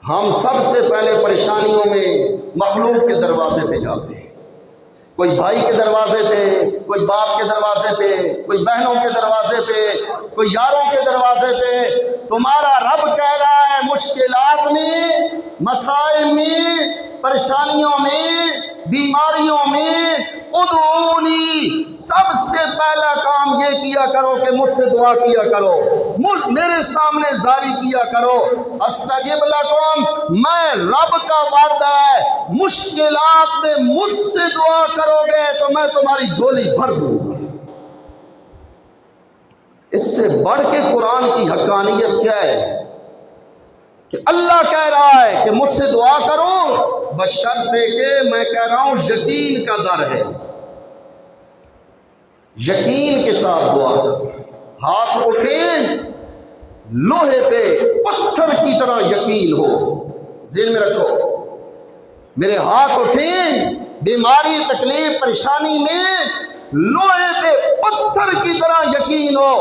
ہم سب سے پہلے پریشانیوں میں مخلوق کے دروازے پہ جاتے ہیں، کوئی بھائی کے دروازے پہ، کوئی باپ کے دروازے پہ، کوئی بہنوں کے دروازے پہ، کوئی یاروں کے دروازے پہ۔ تمہارا رب کہہ رہا ہے مشکلات میں، مسائل میں، پریشانیوں میں، بیماریوں میں ادعونی، سب سے پہلا کام یہ کیا کرو کہ مجھ سے دعا کیا کرو، میرے سامنے زاری کیا کرو۔ استجب لکم، میں رب کا وعدہ ہے مشکلات میں مجھ سے دعا کرو گے تو میں تمہاری جھولی بھر دوں گا۔ اس سے بڑھ کے قرآن کی حقانیت کیا ہے کہ اللہ کہہ رہا ہے کہ مجھ سے دعا کرو، بشرطے کہ میں کہہ رہا ہوں یقین کا در ہے، یقین کے ساتھ دعا کرو۔ ہاتھ اٹھیں، لوہے پہ پتھر کی طرح یقین ہو، ذہن میں رکھو، میرے ہاتھ اٹھیں، بیماری تکلیف پریشانی میں لوہے پہ پتھر کی طرح یقین ہو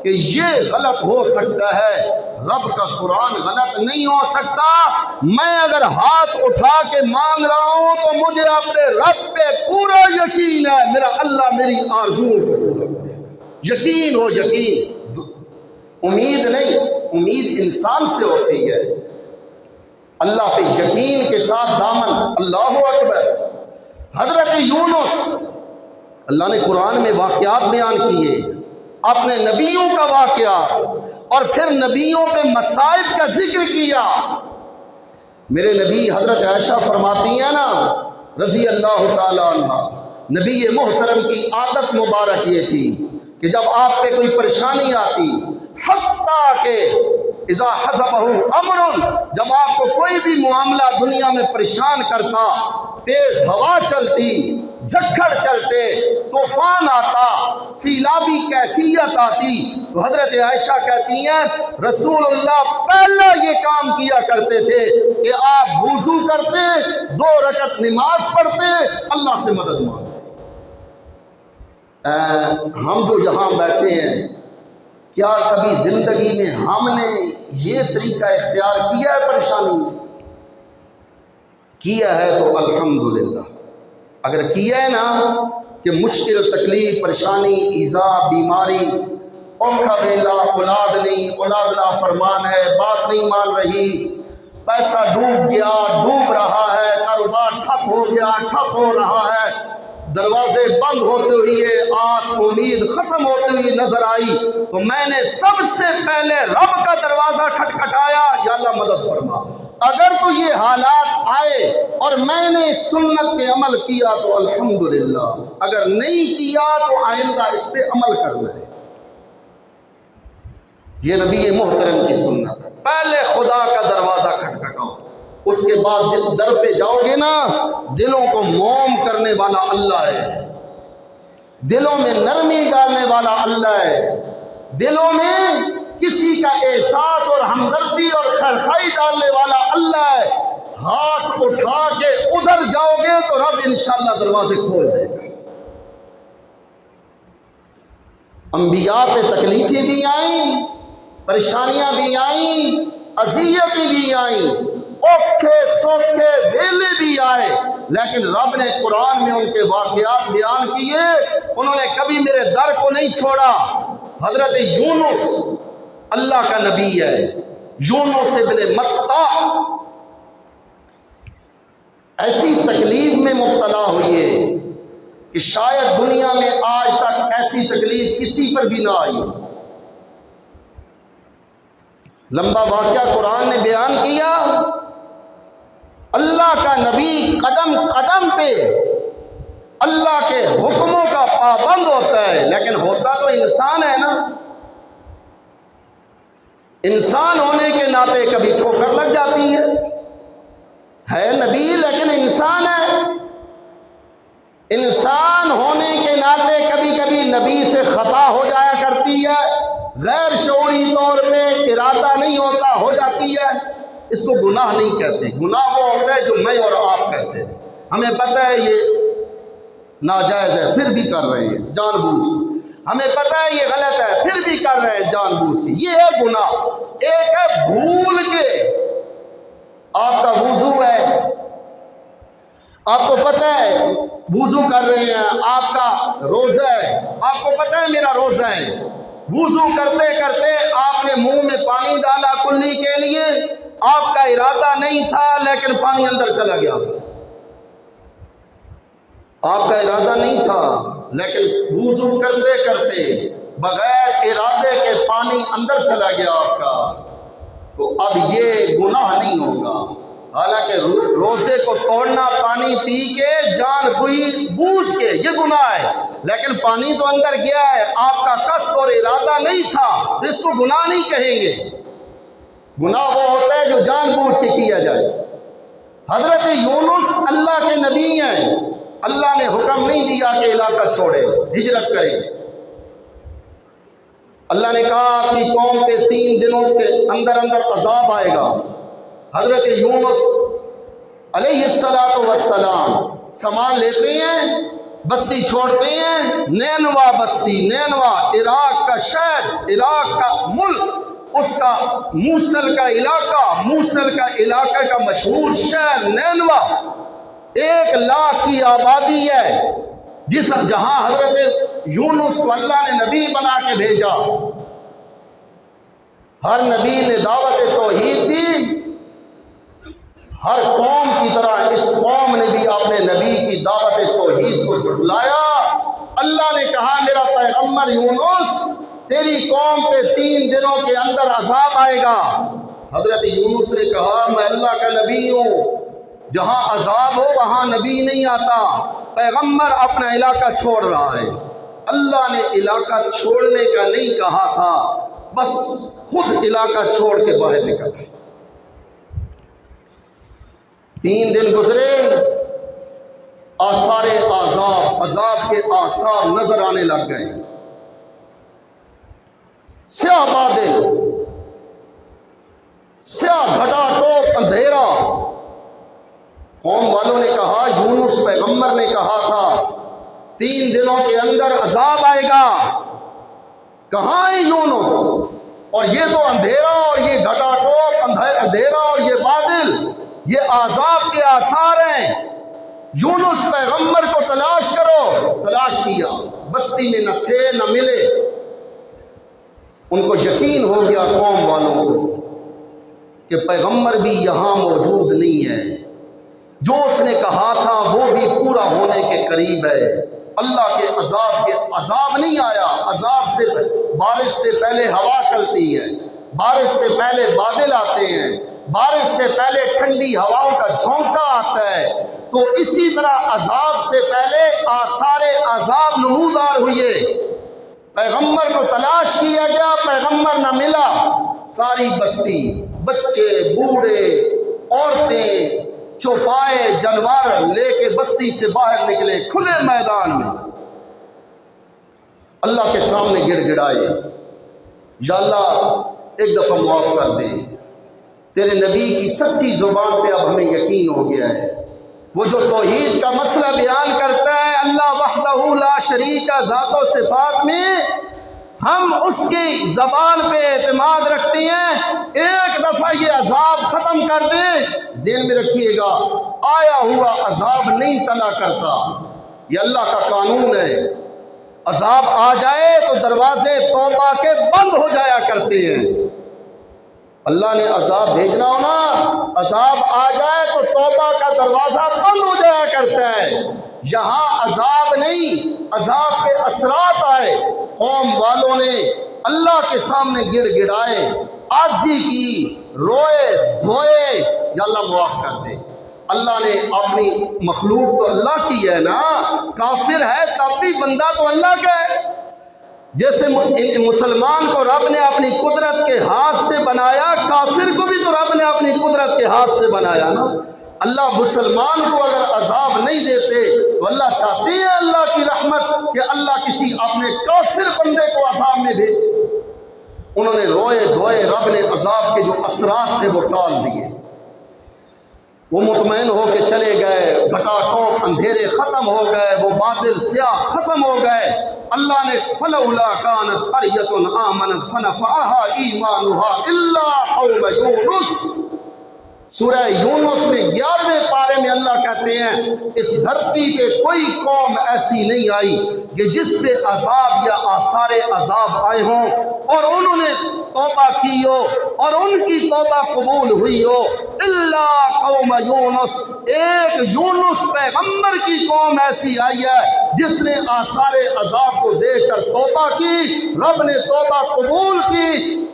کہ یہ غلط ہو سکتا ہے، رب کا قرآن غلط نہیں ہو سکتا۔ میں اگر ہاتھ اٹھا کے مانگ رہا ہوں تو مجھے اپنے رب پہ پورا یقین ہے، میرا اللہ میری آرزوؤں کو پورا کرے گا۔ یقین ہو، یقین، امید نہیں، امید انسان سے ہوتی ہے، اللہ پہ یقین کے ساتھ دامن۔ اللہ اکبر۔ حضرت یونس، اللہ نے قرآن میں واقعات بیان کیے، اپنے نبیوں کا واقعہ، اور پھر نبیوں پہ مصائب کا ذکر کیا۔ میرے نبی حضرت عائشہ فرماتی ہیں نا رضی اللہ تعالیٰ عنہ، نبی محترم کی عادت مبارک یہ تھی کہ جب آپ پہ کوئی پریشانی آتی، حتیٰ کہ اذا حزبہ امر، جب آپ کو کوئی بھی معاملہ دنیا میں پریشان کرتا، تیز ہوا چلتی، جھکڑ چلتے، طوفان آتا، سیلابی کیفیت آتی، تو حضرت عائشہ کہتی ہیں رسول اللہ پہلا یہ کام کیا کرتے تھے کہ آپ وضو کرتے، 2 رکعت نماز پڑھتے، اللہ سے مدد مانگتے۔ ہم جو یہاں بیٹھے ہیں، کیا کبھی زندگی میں ہم نے یہ طریقہ اختیار کیا ہے پریشانی میں؟ کیا ہے تو الحمدللہ۔ اگر کیا ہے نا کہ مشکل، تکلیف، پریشانی، ایذا، بیماری، اوکھا ویلا، اولاد نہیں، اولاد نافرمان ہے، بات نہیں مان رہی، پیسہ ڈوب گیا، ڈوب رہا ہے، کاروبار ٹھپ ہو گیا، ٹھپ ہو رہا ہے، دروازے بند ہوتے ہوئے آس امید ختم ہوتے ہوئی نظر آئی، تو میں نے سب سے پہلے رب کا دروازہ کھٹکھٹایا، یا اللہ مدد فرما۔ اگر تو یہ حالات آئے اور میں نے اس سنت پہ عمل کیا تو الحمدللہ، اگر نہیں کیا تو آئندہ اس پہ عمل کرنا ہے۔ یہ نبی محترم کی سنت ہے، پہلے خدا کا دروازہ کھٹکھٹاؤ، اس کے بعد جس در پہ جاؤ گے نا، دلوں کو موم کرنے والا اللہ ہے، دلوں میں نرمی ڈالنے والا اللہ ہے، دلوں میں کسی کا احساس اور ہمدردی اور خیرخواہی ڈالنے والا اللہ ہے۔ ہاتھ اٹھا کے ادھر جاؤ گے تو رب انشاءاللہ دروازے کھول دے گا۔ انبیاء پہ تکلیفیں بھی آئیں، پریشانیاں بھی آئیں، اذیتیں بھی آئیں، اوکھے سوکھے ویلے بھی آئے، لیکن رب نے قرآن میں ان کے واقعات بیان کیے، انہوں نے کبھی میرے در کو نہیں چھوڑا۔ حضرت یونس اللہ کا نبی ہے، یونس ابن متیٰ ایسی تکلیف میں مبتلا ہوئے کہ شاید دنیا میں آج تک ایسی تکلیف کسی پر بھی نہ آئی۔ لمبا واقعہ قرآن نے بیان کیا، اللہ کا نبی قدم قدم پہ اللہ کے حکموں کا پابند ہوتا ہے، لیکن ہوتا تو انسان ہے نا، انسان ہونے کے ناطے کبھی ٹھوکر لگ جاتی ہے نبی لیکن انسان ہے، انسان ہونے کے ناطے کبھی کبھی نبی سے خطا ہو جایا کرتی ہے، غیر شعوری طور پہ ارادہ نہیں ہوتا، ہو جاتی ہے، اس کو گناہ نہیں کہتے۔ گناہ وہ ہوتا ہے جو میں اور آپ کہتے ہیں، ہمیں پتہ ہے یہ ناجائز ہے پھر بھی کر رہے ہیں جان بوجھ کے، ہمیں پتہ ہے یہ غلط ہے پھر بھی کر رہے ہیں جان بوجھ کے، یہ ہے گناہ۔ ایک ہے بھول کے، آپ کا وضو ہے، آپ کو پتہ ہے وضو کر رہے ہیں، آپ کا روزہ ہے، آپ کو پتہ ہے میرا روزہ ہے، وضو کرتے کرتے آپ نے منہ میں پانی ڈالا کلی کے لیے، آپ کا ارادہ نہیں تھا لیکن پانی اندر چلا گیا، آپ کا ارادہ نہیں تھا لیکن وضو کرتے کرتے بغیر ارادے کے پانی اندر چلا گیا آپ کا، تو اب یہ گناہ نہیں ہوگا۔ حالانکہ روزے کو توڑنا پانی پی کے جان بوجھ کے یہ گناہ ہے، لیکن پانی تو اندر گیا ہے، آپ کا قصد اور ارادہ نہیں تھا، تو اس کو گناہ نہیں کہیں گے۔ گناہ وہ ہوتا ہے جو جان بوجھ کے کیا جائے۔ حضرت یونس اللہ کے نبی ہیں، اللہ نے حکم نہیں دیا کہ علاقہ چھوڑے، ہجرت کریں۔ اللہ نے کہا آپ کی قوم پہ 3 دنوں کے اندر اندر عذاب آئے گا۔ حضرت یونس علیہ السلام سامان لیتے ہیں، بستی چھوڑتے ہیں، نینوا بستی، نینوا عراق کا شہر، عراق کا ملک، اس کا موصل کا علاقہ، موصل کا علاقہ کا مشہور شہر نینوا، 1 لاکھ کی آبادی ہے، جہاں حضرت یونس کو اللہ نے نبی بنا کے بھیجا۔ ہر نبی نے دعوت توحید دی، ہر قوم کی طرح اس قوم نے بھی اپنے نبی کی دعوت توحید کو جھٹلایا۔ اللہ نے کہا میرا پیغمبر یونس تیری قوم پہ 3 دنوں کے اندر عذاب آئے گا۔ حضرت یونس نے کہا میں اللہ کا نبی ہوں، جہاں عذاب ہو وہاں نبی نہیں آتا، پیغمبر اپنا علاقہ چھوڑ رہا ہے۔ اللہ نے علاقہ چھوڑنے کا نہیں کہا تھا، بس خود علاقہ چھوڑ کے باہر نکل گئے۔ 3 دن گزرے، آثار عذاب کے آثار نظر آنے لگ گئے۔ سیاہ بادل، سیاہ گھٹا ٹوپ اندھیرا۔ قوم والوں نے کہا، یونس پیغمبر نے کہا تھا 3 دنوں کے اندر عذاب آئے گا، کہاں ہے یونس؟ اور یہ تو اندھیرا اور یہ گھٹا ٹوپ اندھیرا اور یہ بادل، یہ عذاب کے آثار ہیں۔ یونس پیغمبر کو تلاش کرو۔ تلاش کیا، بستی میں نہ تھے نہ ملے۔ ان کو یقین ہو گیا قوم والوں کو کہ پیغمبر بھی یہاں موجود نہیں ہے، جو اس نے کہا تھا وہ بھی پورا ہونے کے قریب ہے۔ اللہ کے عذاب نہیں آیا۔ عذاب سے بارش سے پہلے ہوا چلتی ہے، بارش سے پہلے بادل آتے ہیں، بارش سے پہلے ٹھنڈی ہواؤں کا جھونکا آتا ہے، تو اسی طرح عذاب سے پہلے آثار عذاب نمودار ہوئے۔ پیغمبر کو تلاش کیا گیا، پیغمبر نہ ملا۔ ساری بستی، بچے، بوڑھے، عورتیں، چوپائے، جانور لے کے بستی سے باہر نکلے کھلے میدان میں، اللہ کے سامنے گڑ گڑائے، یا اللہ ایک دفعہ معاف کر دے، تیرے نبی کی سچی زبان پہ اب ہمیں یقین ہو گیا ہے۔ وہ جو توحید کا مسئلہ بیان کرتا ہے، اللہ وحدہ لا شریک ذات و صفات میں، ہم اس کی زبان پہ اعتماد رکھتے ہیں۔ ایک دفعہ یہ عذاب ختم کر دے، ذہن میں رکھیے گا، آیا ہوا عذاب نہیں ٹلا کرتا، یہ اللہ کا قانون ہے۔ عذاب آ جائے تو دروازے توبہ کے بند ہو جایا کرتے ہیں۔ اللہ نے عذاب بھیجنا ہو نا، عذاب آ جائے تو توبہ کا دروازہ بند ہو جایا کرتا ہے۔ یہاں عذاب نہیں، عذاب کے اثرات آئے۔ قوم والوں نے اللہ کے سامنے گڑ گڑائے، عاجزی کی، روئے دھوئے، یا اللہ معاف کر دے۔ اللہ نے اپنی مخلوق تو اللہ کی ہے نا، کافر ہے تب بھی بندہ تو اللہ کا ہے۔ جیسے مسلمان کو رب نے اپنی قدرت کے ہاتھ سے بنایا، کافر کو بھی تو رب نے اپنی قدرت کے ہاتھ سے بنایا نا۔ اللہ مسلمان کو اگر عذاب نہیں دیتے تو اللہ چاہتے ہیں اللہ کی رحمت کہ اللہ کسی اپنے کافر بندے کو عذاب میں بھیجے۔ انہوں نے روئے دھوئے، رب نے عذاب کے جو اثرات تھے وہ ٹال دیے، وہ مطمئن ہو کے چلے گئے، گھٹا ٹوپ اندھیرے ختم ہو گئے، وہ بادل سیاہ ختم ہو گئے۔ اللہ نے فلولا كانت قرية آمنت فنفعها ایمانها الا قوم یونس، سورہ یونس میں 11ویں پارے میں اللہ کہتے ہیں اس دھرتی پہ کوئی قوم ایسی نہیں آئی کہ جس پہ عذاب یا آثار عذاب آئے ہوں اور انہوں نے توبہ کی ہو اور ان کی توبہ قبول ہوئی ہو، الا قوم یونس، ایک یونس پیغمبر کی قوم ایسی آئی ہے جس نے آثار عذاب کو دیکھ کر توبہ کی، رب نے توبہ قبول کی،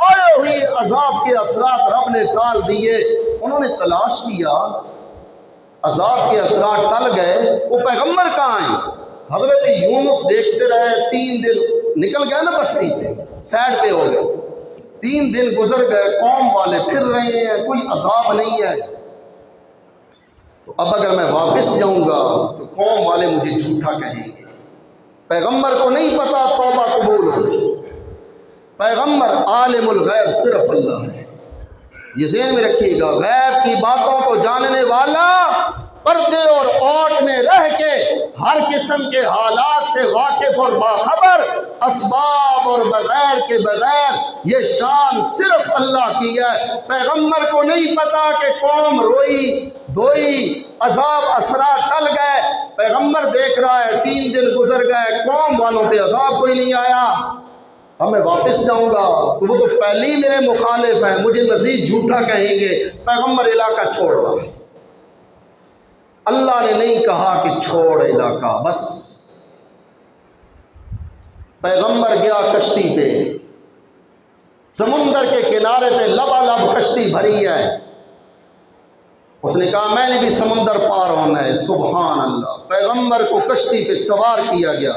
آئے ہوئی عذاب کے اثرات رب نے ٹال دیے۔ انہوں نے تلاش کیا، عذاب کے اثرات ٹل گئے، وہ پیغمبر کہاں ہیں؟ حضرت یونس دیکھتے رہے، 3 دن نکل گئے نا بستی سے، سائڈ پہ ہو گئے، 3 دن گزر گئے، قوم والے پھر رہے ہیں، کوئی عذاب نہیں ہے۔ تو اب اگر میں واپس جاؤں گا تو قوم والے مجھے جھوٹا کہیں گے، پیغمبر کو نہیں پتا توبہ قبول ہو گئی۔ پیغمبر عالم الغیب صرف اللہ ہے، یہ ذہن میں رکھیے گا، غیب کی باتوں کو جاننے والا، پردے اور اوٹ میں رہ کے ہر قسم کے حالات سے واقف اور باخبر، اسباب اور بغیر کے بغیر، یہ شان صرف اللہ کی ہے۔ پیغمبر کو نہیں پتا کہ قوم روئی دھوئی، عذاب اثرات ٹل گئے، پیغمبر دیکھ رہا ہے 3 دن گزر گئے، قوم والوں پہ عذاب کوئی نہیں آیا، اب میں واپس جاؤں گا تو وہ تو پہلے ہی میرے مخالف ہیں، مجھے مزید جھوٹا کہیں گے۔ پیغمبر علاقہ چھوڑ رہا ہے، اللہ نے نہیں کہا کہ چھوڑ علاقہ، بس پیغمبر گیا کشتی پہ، سمندر کے کنارے پہ لبالب کشتی بھری ہے، اس نے کہا میں نے بھی سمندر پار ہونا ہے. سبحان اللہ. پیغمبر کو کشتی پہ سوار کیا گیا.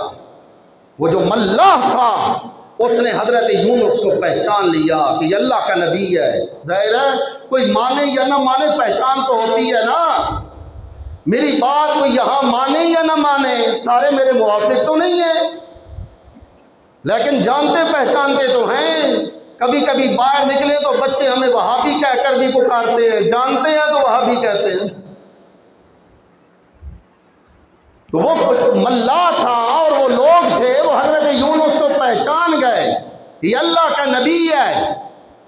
وہ جو ملاح تھا اس نے حضرت یونس کو پہچان لیا کہ یہ اللہ کا نبی ہے. ظاہر ہے کوئی مانے یا نہ مانے پہچان تو ہوتی ہے نا. میری بات کوئی یہاں مانے یا نہ مانے, سارے میرے موافق تو نہیں ہیں, لیکن جانتے پہچانتے تو ہیں. کبھی کبھی باہر نکلے تو بچے ہمیں وہابی کہہ کر بھی پکارتے ہیں, جانتے ہیں تو وہابی کہتے ہیں. تو وہ ملا تھا اور وہ لوگ تھے, وہ حضرت یونس کو پہچان گئے یہ اللہ کا نبی ہے.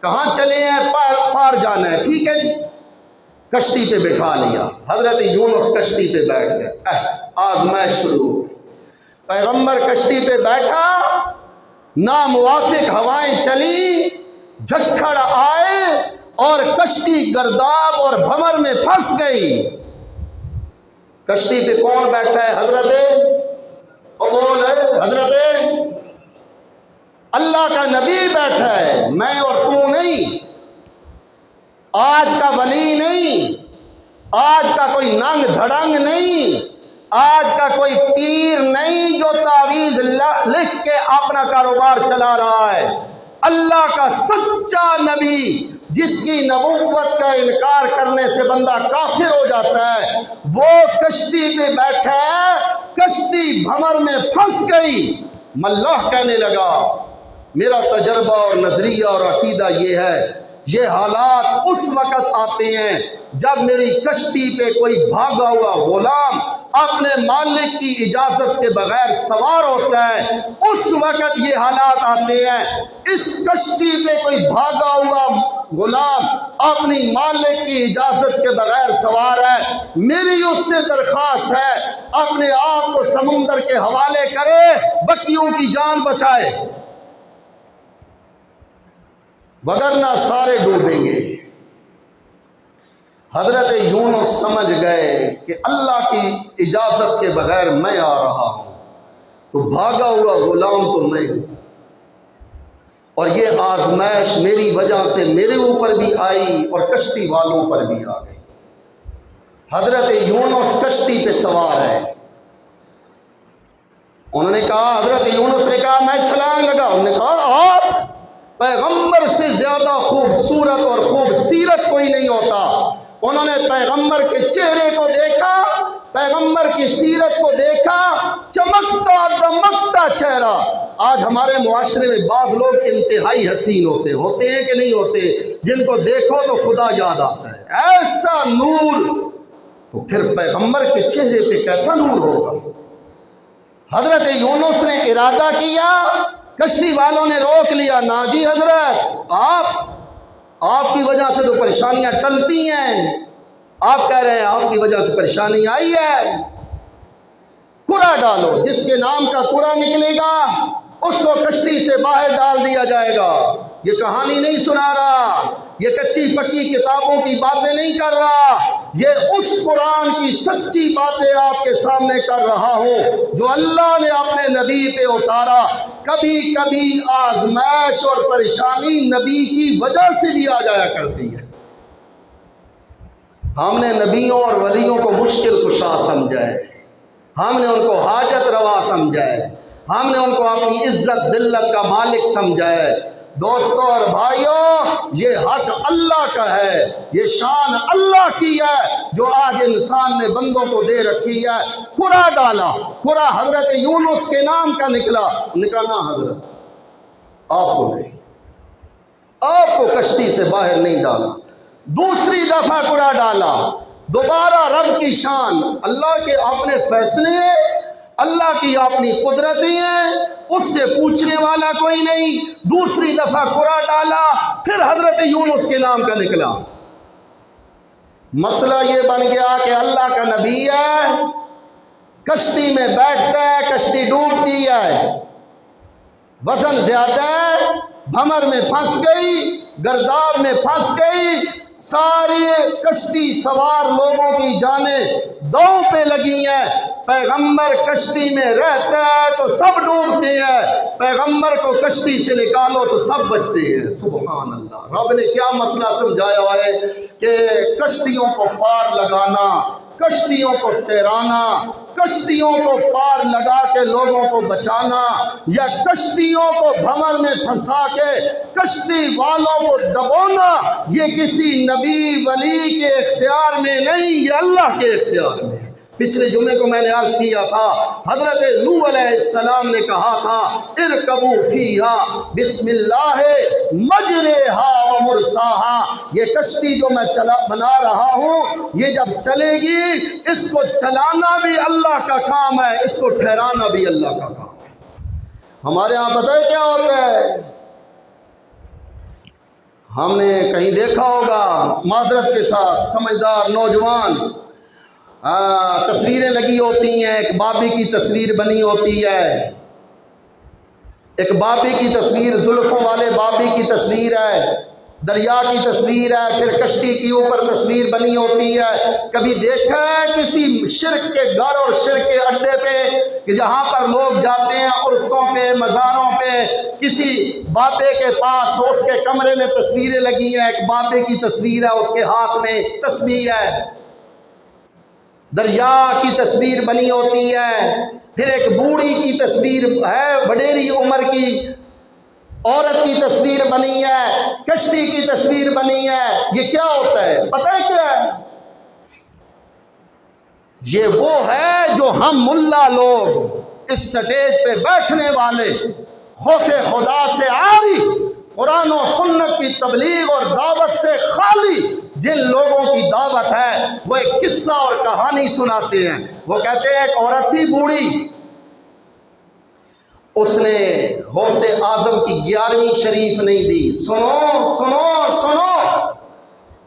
کہاں چلے ہیں؟ پار جانا ہے. ٹھیک ہے جی, کشتی پہ بٹھا لیا. حضرت یونس کشتی پہ بیٹھ گئے. آزمائش شروع ہو گئی. پیغمبر کشتی پہ بیٹھا, ناموافق ہوائیں چلی, جھکڑ آئے اور کشتی گرداب اور بھنور میں پھنس گئی. کشتی پہ کون بیٹھا ہے؟ حضرت اللہ کا نبی بیٹھا ہے, میں اور تو نہیں. آج کا ولی نہیں, آج کا کوئی ننگ دھڑنگ نہیں, آج کا کوئی پیر نہیں جو تعویذ لکھ کے اپنا کاروبار چلا رہا ہے. اللہ کا سچا نبی جس کی نبوت کا انکار کرنے سے بندہ کافر ہو جاتا ہے, وہ کشتی پہ بیٹھا ہے. کشتی بھنور میں پھنس گئی. ملاح کہنے لگا میرا تجربہ اور نظریہ اور عقیدہ یہ ہے, یہ حالات اس وقت آتے ہیں جب میری کشتی پہ کوئی بھاگا ہوا غلام اپنے مالک کی اجازت کے بغیر سوار ہوتا ہے. اس وقت یہ حالات آتے ہیں. اس کشتی پہ کوئی بھاگا ہوا غلام اپنی مالک کی اجازت کے بغیر سوار ہے. میری اس سے درخواست ہے اپنے آپ کو سمندر کے حوالے کرے, بکیوں کی جان بچائے, وگرنہ سارے ڈوبیں گے. حضرت یونس سمجھ گئے کہ اللہ کی اجازت کے بغیر میں آ رہا ہوں, تو بھاگا ہوا غلام تو میں ہوں, اور یہ آزمائش میری وجہ سے میرے اوپر بھی آئی اور کشتی والوں پر بھی آ گئی. حضرت یونس کشتی پہ سوار ہے. انہوں نے کہا, حضرت یونس نے کہا میں چھلانگ لگا. انہوں نے کہا آپ پیغمبر سے زیادہ خوبصورت اور خوبصیرت کوئی نہیں ہوتا. انہوں نے پیغمبر کے چہرے کو دیکھا, پیغمبر کی سیرت کو دیکھا, چمکتا دمکتا چہرہ. آج ہمارے معاشرے میں بعض لوگ انتہائی حسین ہوتے ہیں کہ نہیں ہوتے, جن کو دیکھو تو خدا یاد آتا ہے, ایسا نور. تو پھر پیغمبر کے چہرے پہ کیسا نور ہوگا؟ حضرت یونس نے ارادہ کیا, کشتی والوں نے روک لیا. نا جی حضرت, آپ کی وجہ سے تو پریشانیاں ٹلتی ہیں. آپ کہہ رہے ہیں آپ کی وجہ سے پریشانی آئی ہے, قرع ڈالو. جس کے نام کا قرع نکلے گا اس کو کشتی سے باہر ڈال دیا جائے گا. یہ کہانی نہیں سنا رہا, یہ کچی پکی کتابوں کی باتیں نہیں کر رہا, یہ اس قرآن کی سچی باتیں آپ کے سامنے کر رہا ہوں جو اللہ نے اپنے نبی پہ اتارا. کبھی کبھی آزمائش اور پریشانی نبی کی وجہ سے بھی آ جایا کرتی ہے. ہم نے نبیوں اور ولیوں کو مشکل کشا سمجھا ہے, ہم نے ان کو حاجت روا سمجھا ہے, ہم نے ان کو اپنی عزت ذلت کا مالک سمجھا ہے. دوستو اور بھائیوں, یہ حق اللہ کا ہے, یہ شان اللہ کی ہے جو آج انسان نے بندوں کو دے رکھی ہے. قرع ڈالا, قرع حضرت یونس کے نام کا نکلا. نہ حضرت آپ کو نہیں, آپ کو کشتی سے باہر نہیں ڈالا. دوسری دفعہ قرع ڈالا, دوبارہ رب کی شان, اللہ کے اپنے فیصلے, اللہ کی اپنی قدرتیں ہیں, اس سے پوچھنے والا کوئی نہیں. دوسری دفعہ قرع ڈالا, پھر حضرت یونس کے نام کا نکلا. مسئلہ یہ بن گیا کہ اللہ کا نبی ہے, کشتی میں بیٹھتا ہے, کشتی ڈوبتی ہے, وزن زیادہ ہے, بھنور میں پھنس گئی, گرداب میں پھنس گئی. ساری کشتی سوار لوگوں کی جانیں داؤں پہ لگی ہیں. پیغمبر کشتی میں رہتا ہے تو سب ڈوبتے ہیں، پیغمبر کو کشتی سے نکالو تو سب بچتے ہیں۔ سبحان اللہ۔ رب نے کیا مسئلہ سمجھایا ہے کہ کشتیوں کو پار لگانا، کشتیوں کو تیرانا، کشتیوں کو پار لگا کے لوگوں کو بچانا، یا کشتیوں کو بھنور میں پھنسا کے کشتی والوں کو ڈبونا، یہ کسی نبی ولی کے اختیار میں نہیں، یہ اللہ کے اختیار میں۔ پچھلے جمعے کو میں نے عرض کیا تھا، حضرت نوح علیہ السلام نے کہا تھا ارکبوا فیہا بسم اللہ مجریہا و مرساہا، یہ کشتی جو میں بنا رہا ہوں یہ جب چلے گی اس کو چلانا بھی اللہ کا کام ہے، اس کو ٹھہرانا بھی اللہ کا کام ہے۔ ہمارے ہاں پتہ ہے کیا ہوتا ہے؟ ہم نے کہیں دیکھا ہوگا، معذرت کے ساتھ سمجھدار نوجوان تصویریں لگی ہوتی ہیں، ایک بابی کی تصویر بنی ہوتی ہے، ایک بابی کی تصویر، زلفوں والے بابی کی تصویر ہے، دریا کی تصویر ہے، پھر کشتی کے اوپر تصویر بنی ہوتی ہے۔ کبھی دیکھا ہے کسی شرک کے گھر اور شرک کے اڈے پہ کہ جہاں پر لوگ جاتے ہیں عرسوں پہ، مزاروں پہ، کسی بابے کے پاس تو اس کے کمرے میں تصویریں لگی ہیں، ایک بابے کی تصویر ہے، اس کے ہاتھ میں تسبیح ہے، دریا کی تصویر بنی ہوتی ہے، پھر ایک بوڑھی کی تصویر ہے، وڈیری عمر کی عورت کی تصویر بنی ہے، کشتی کی تصویر بنی ہے۔ یہ کیا ہوتا ہے؟ پتہ ہے کیا ہے؟ یہ وہ ہے جو ہم ملا لوگ اس سٹیج پہ بیٹھنے والے خوف خدا سے عاری، قرآن و سنت کی تبلیغ اور دعوت سے خالی جن لوگوں کی دعوت ہے وہ ایک قصہ اور کہانی سناتے ہیں۔ وہ کہتے ہیں ایک عورت تھی بوڑھی، اس نے غوث اعظم کی 11ویں شریف نہیں دی۔ سنو سنو سنو،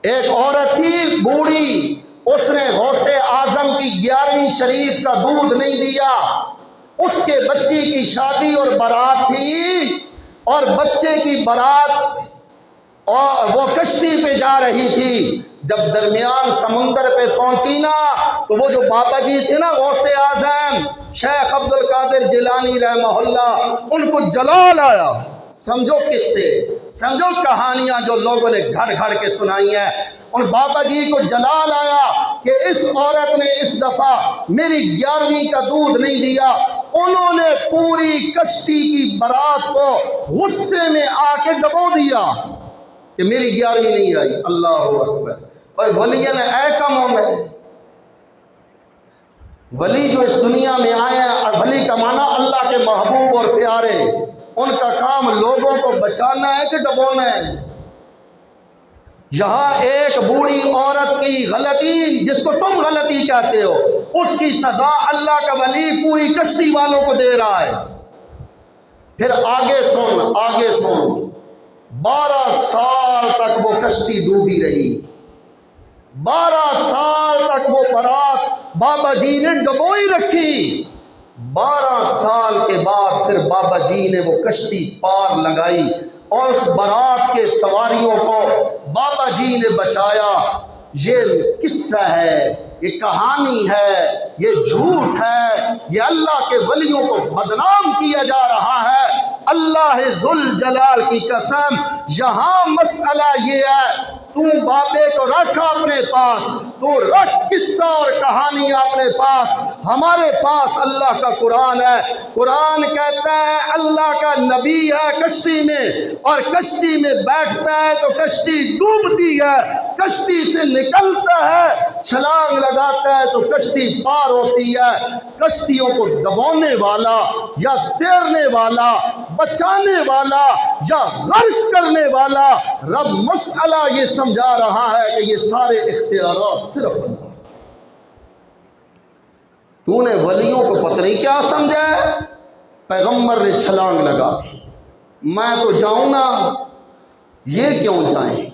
ایک عورت تھی بوڑھی، اس نے غوث اعظم کی 11ویں شریف کا دودھ نہیں دیا، اس کے بچی کی شادی اور بارات تھی، اور بچے کی بارات اور وہ کشتی پہ جا رہی تھی۔ جب درمیان سمندر پہ پہنچی نا تو وہ جو بابا جی تھے نا غوث اعظم شیخ عبد القادر جیلانی رحمہ اللہ، ان کو جلال آیا۔ سمجھو کس سے، سمجھو کہانیاں جو لوگوں نے گھڑ گھڑ کے سنائی ہیں، ان بابا جی کو جلال آیا کہ اس عورت نے اس دفعہ میری 11ویں کا دودھ نہیں دیا۔ انہوں نے پوری کشتی کی بارات کو غصے میں آ کے ڈبو دیا کہ میری 11ویں نہیں آئی۔ اللہ اکبر۔ اور ولیاں اے کم ہونا ہے، ولی جو اس دنیا میں آئے ہیں، ولی کا معنی اللہ کے محبوب اور پیارے، ان کا کام لوگوں کو بچانا ہے کہ ڈبونا ہے۔ یہاں ایک بوڑھی عورت کی غلطی جس کو تم غلطی کہتے ہو، اس کی سزا اللہ کا ولی پوری کشتی والوں کو دے رہا ہے۔ پھر آگے سن، آگے سن، 12 سال تک وہ کشتی ڈوبی رہی، 12 سال تک وہ بارات بابا جی نے ڈبوئی رکھی۔ 12 سال کے بعد پھر بابا جی نے وہ کشتی پار لگائی اور اس بارات کے سواریوں کو بابا جی نے بچایا۔ یہ قصہ ہے، یہ کہانی ہے، یہ جھوٹ ہے، یہ اللہ کے ولیوں کو بدنام کیا جا رہا ہے۔ اللہ ذوالجلال کی قسم، یہاں مسئلہ یہ ہے، تو بابے کو رکھ اپنے پاس، تو رکھ قصہ اور کہانی اپنے پاس، ہمارے پاس اللہ کا قرآن ہے۔ قرآن کہتا ہے اللہ کا نبی ہے کشتی میں، اور کشتی میں بیٹھتا ہے تو کشتی ڈوبتی ہے، کشتی سے نکلتا ہے، چھلانگ لگاتا ہے تو کشتی پار ہوتی ہے۔ کشتیوں کو ڈبونے والا یا تیرنے والا، بچانے والا یا غرق کرنے والا، رب مسئلہ یہ سمجھا رہا ہے کہ یہ سارے اختیارات صرف اللہ۔ تو نے ولیوں کو پتہ نہیں کیا سمجھا ہے؟ پیغمبر نے چھلانگ لگا دی، میں تو جاؤں گا، یہ کیوں جائیں؟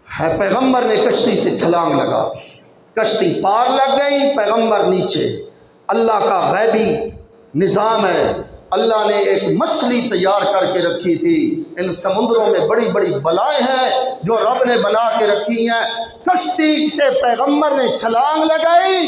ہے پیغمبر نے کشتی سے چھلانگ لگا دی، کشتی پار لگ گئی، پیغمبر نیچے۔ اللہ کا غیبی نظام ہے، اللہ نے ایک مچھلی تیار کر کے رکھی تھی۔ ان سمندروں میں بڑی بڑی بلائیں ہیں جو رب نے بنا کے رکھی ہیں۔ کشتی سے پیغمبر نے چھلانگ لگائی،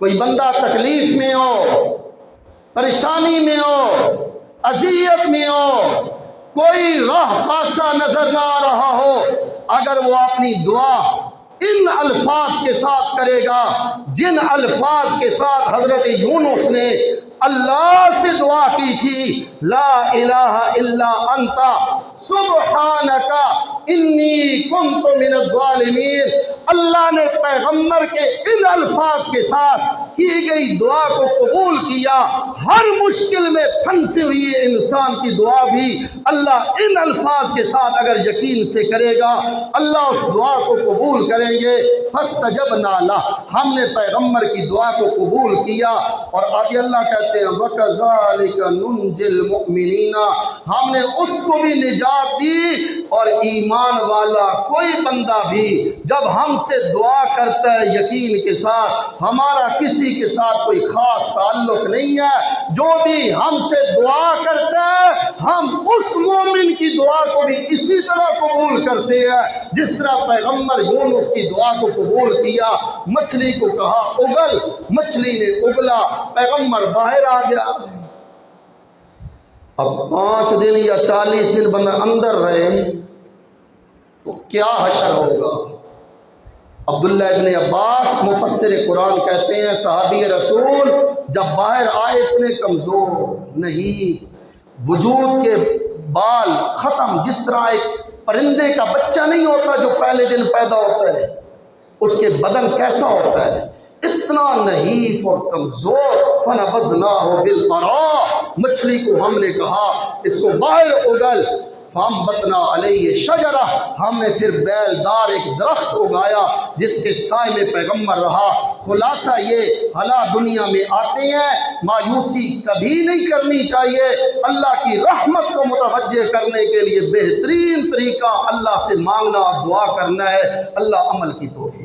کوئی بندہ تکلیف میں ہو، پریشانی میں ہو، اذیت میں ہو، کوئی راہ پاسا نظر نہ آ رہا ہو، اگر وہ اپنی دعا ان الفاظ کے ساتھ کرے گا جن الفاظ کے ساتھ حضرت یونس نے اللہ سے دعا کی تھی، لا الہ الا انت سبحانک انی کنت من الظالمین، اللہ نے پیغمبر کے ان الفاظ کے ساتھ کی گئی دعا کو قبول کیا۔ ہر مشکل میں پھنسی ہوئی انسان کی دعا بھی اللہ ان الفاظ کے ساتھ اگر یقین سے کرے گا، اللہ اس دعا کو قبول کریں گے۔ فاستجبنا لہ، ہم نے پیغمبر کی دعا کو قبول کیا، اور آگے اللہ کہتے ہیں وَكَذَلِكَ نُنْجِي الْمُؤْمِنِينَ، ہم نے اس کو بھی نجات دی، اور ایمان والا کوئی بندہ بھی جب ہم سے دعا کرتا ہے یقین کے ساتھ، ہمارا کسی کے ساتھ کوئی خاص تعلق نہیں ہے، جو بھی ہم سے دعا کرتا ہے ہم اس مومن کی دعا کو بھی اسی طرح قبول کرتے ہیں جس طرح پیغمبر یونس کی دعا کو قبول کیا۔ مچھلی کو کہا اگل، مچھلی نے اگلا، پیغمبر باہر آ گیا۔ اب 5 دن یا 40 دن بندہ اندر رہے تو کیا حشر ہوگا؟ عبداللہ ابن عباس مفسر قرآن کہتے ہیں صحابی رسول جب باہر آئے اتنے کمزور نہیں، وجود کے بال ختم، جس طرح ایک پرندے کا بچہ نہیں ہوتا جو پہلے دن پیدا ہوتا ہے، اس کے بدن کیسا ہوتا ہے، اتنا نحیف اور کمزور۔ فَنَبَذْنَاهُ بِالْعَرَاءِ، مچھلی کو ہم نے کہا اس کو باہر اگل۔ فَأَنبَتْنَا عَلَيْهِ شَجَرَةً، ہم نے پھر بیل دار ایک درخت اگایا جس کے سائے میں پیغمبر رہا۔ خلاصہ یہ، حالا دنیا میں آتے ہیں، مایوسی کبھی نہیں کرنی چاہیے۔ اللہ کی رحمت کو متوجہ کرنے کے لیے بہترین طریقہ اللہ سے مانگنا اور دعا کرنا ہے۔ اللہ عمل کی توفیق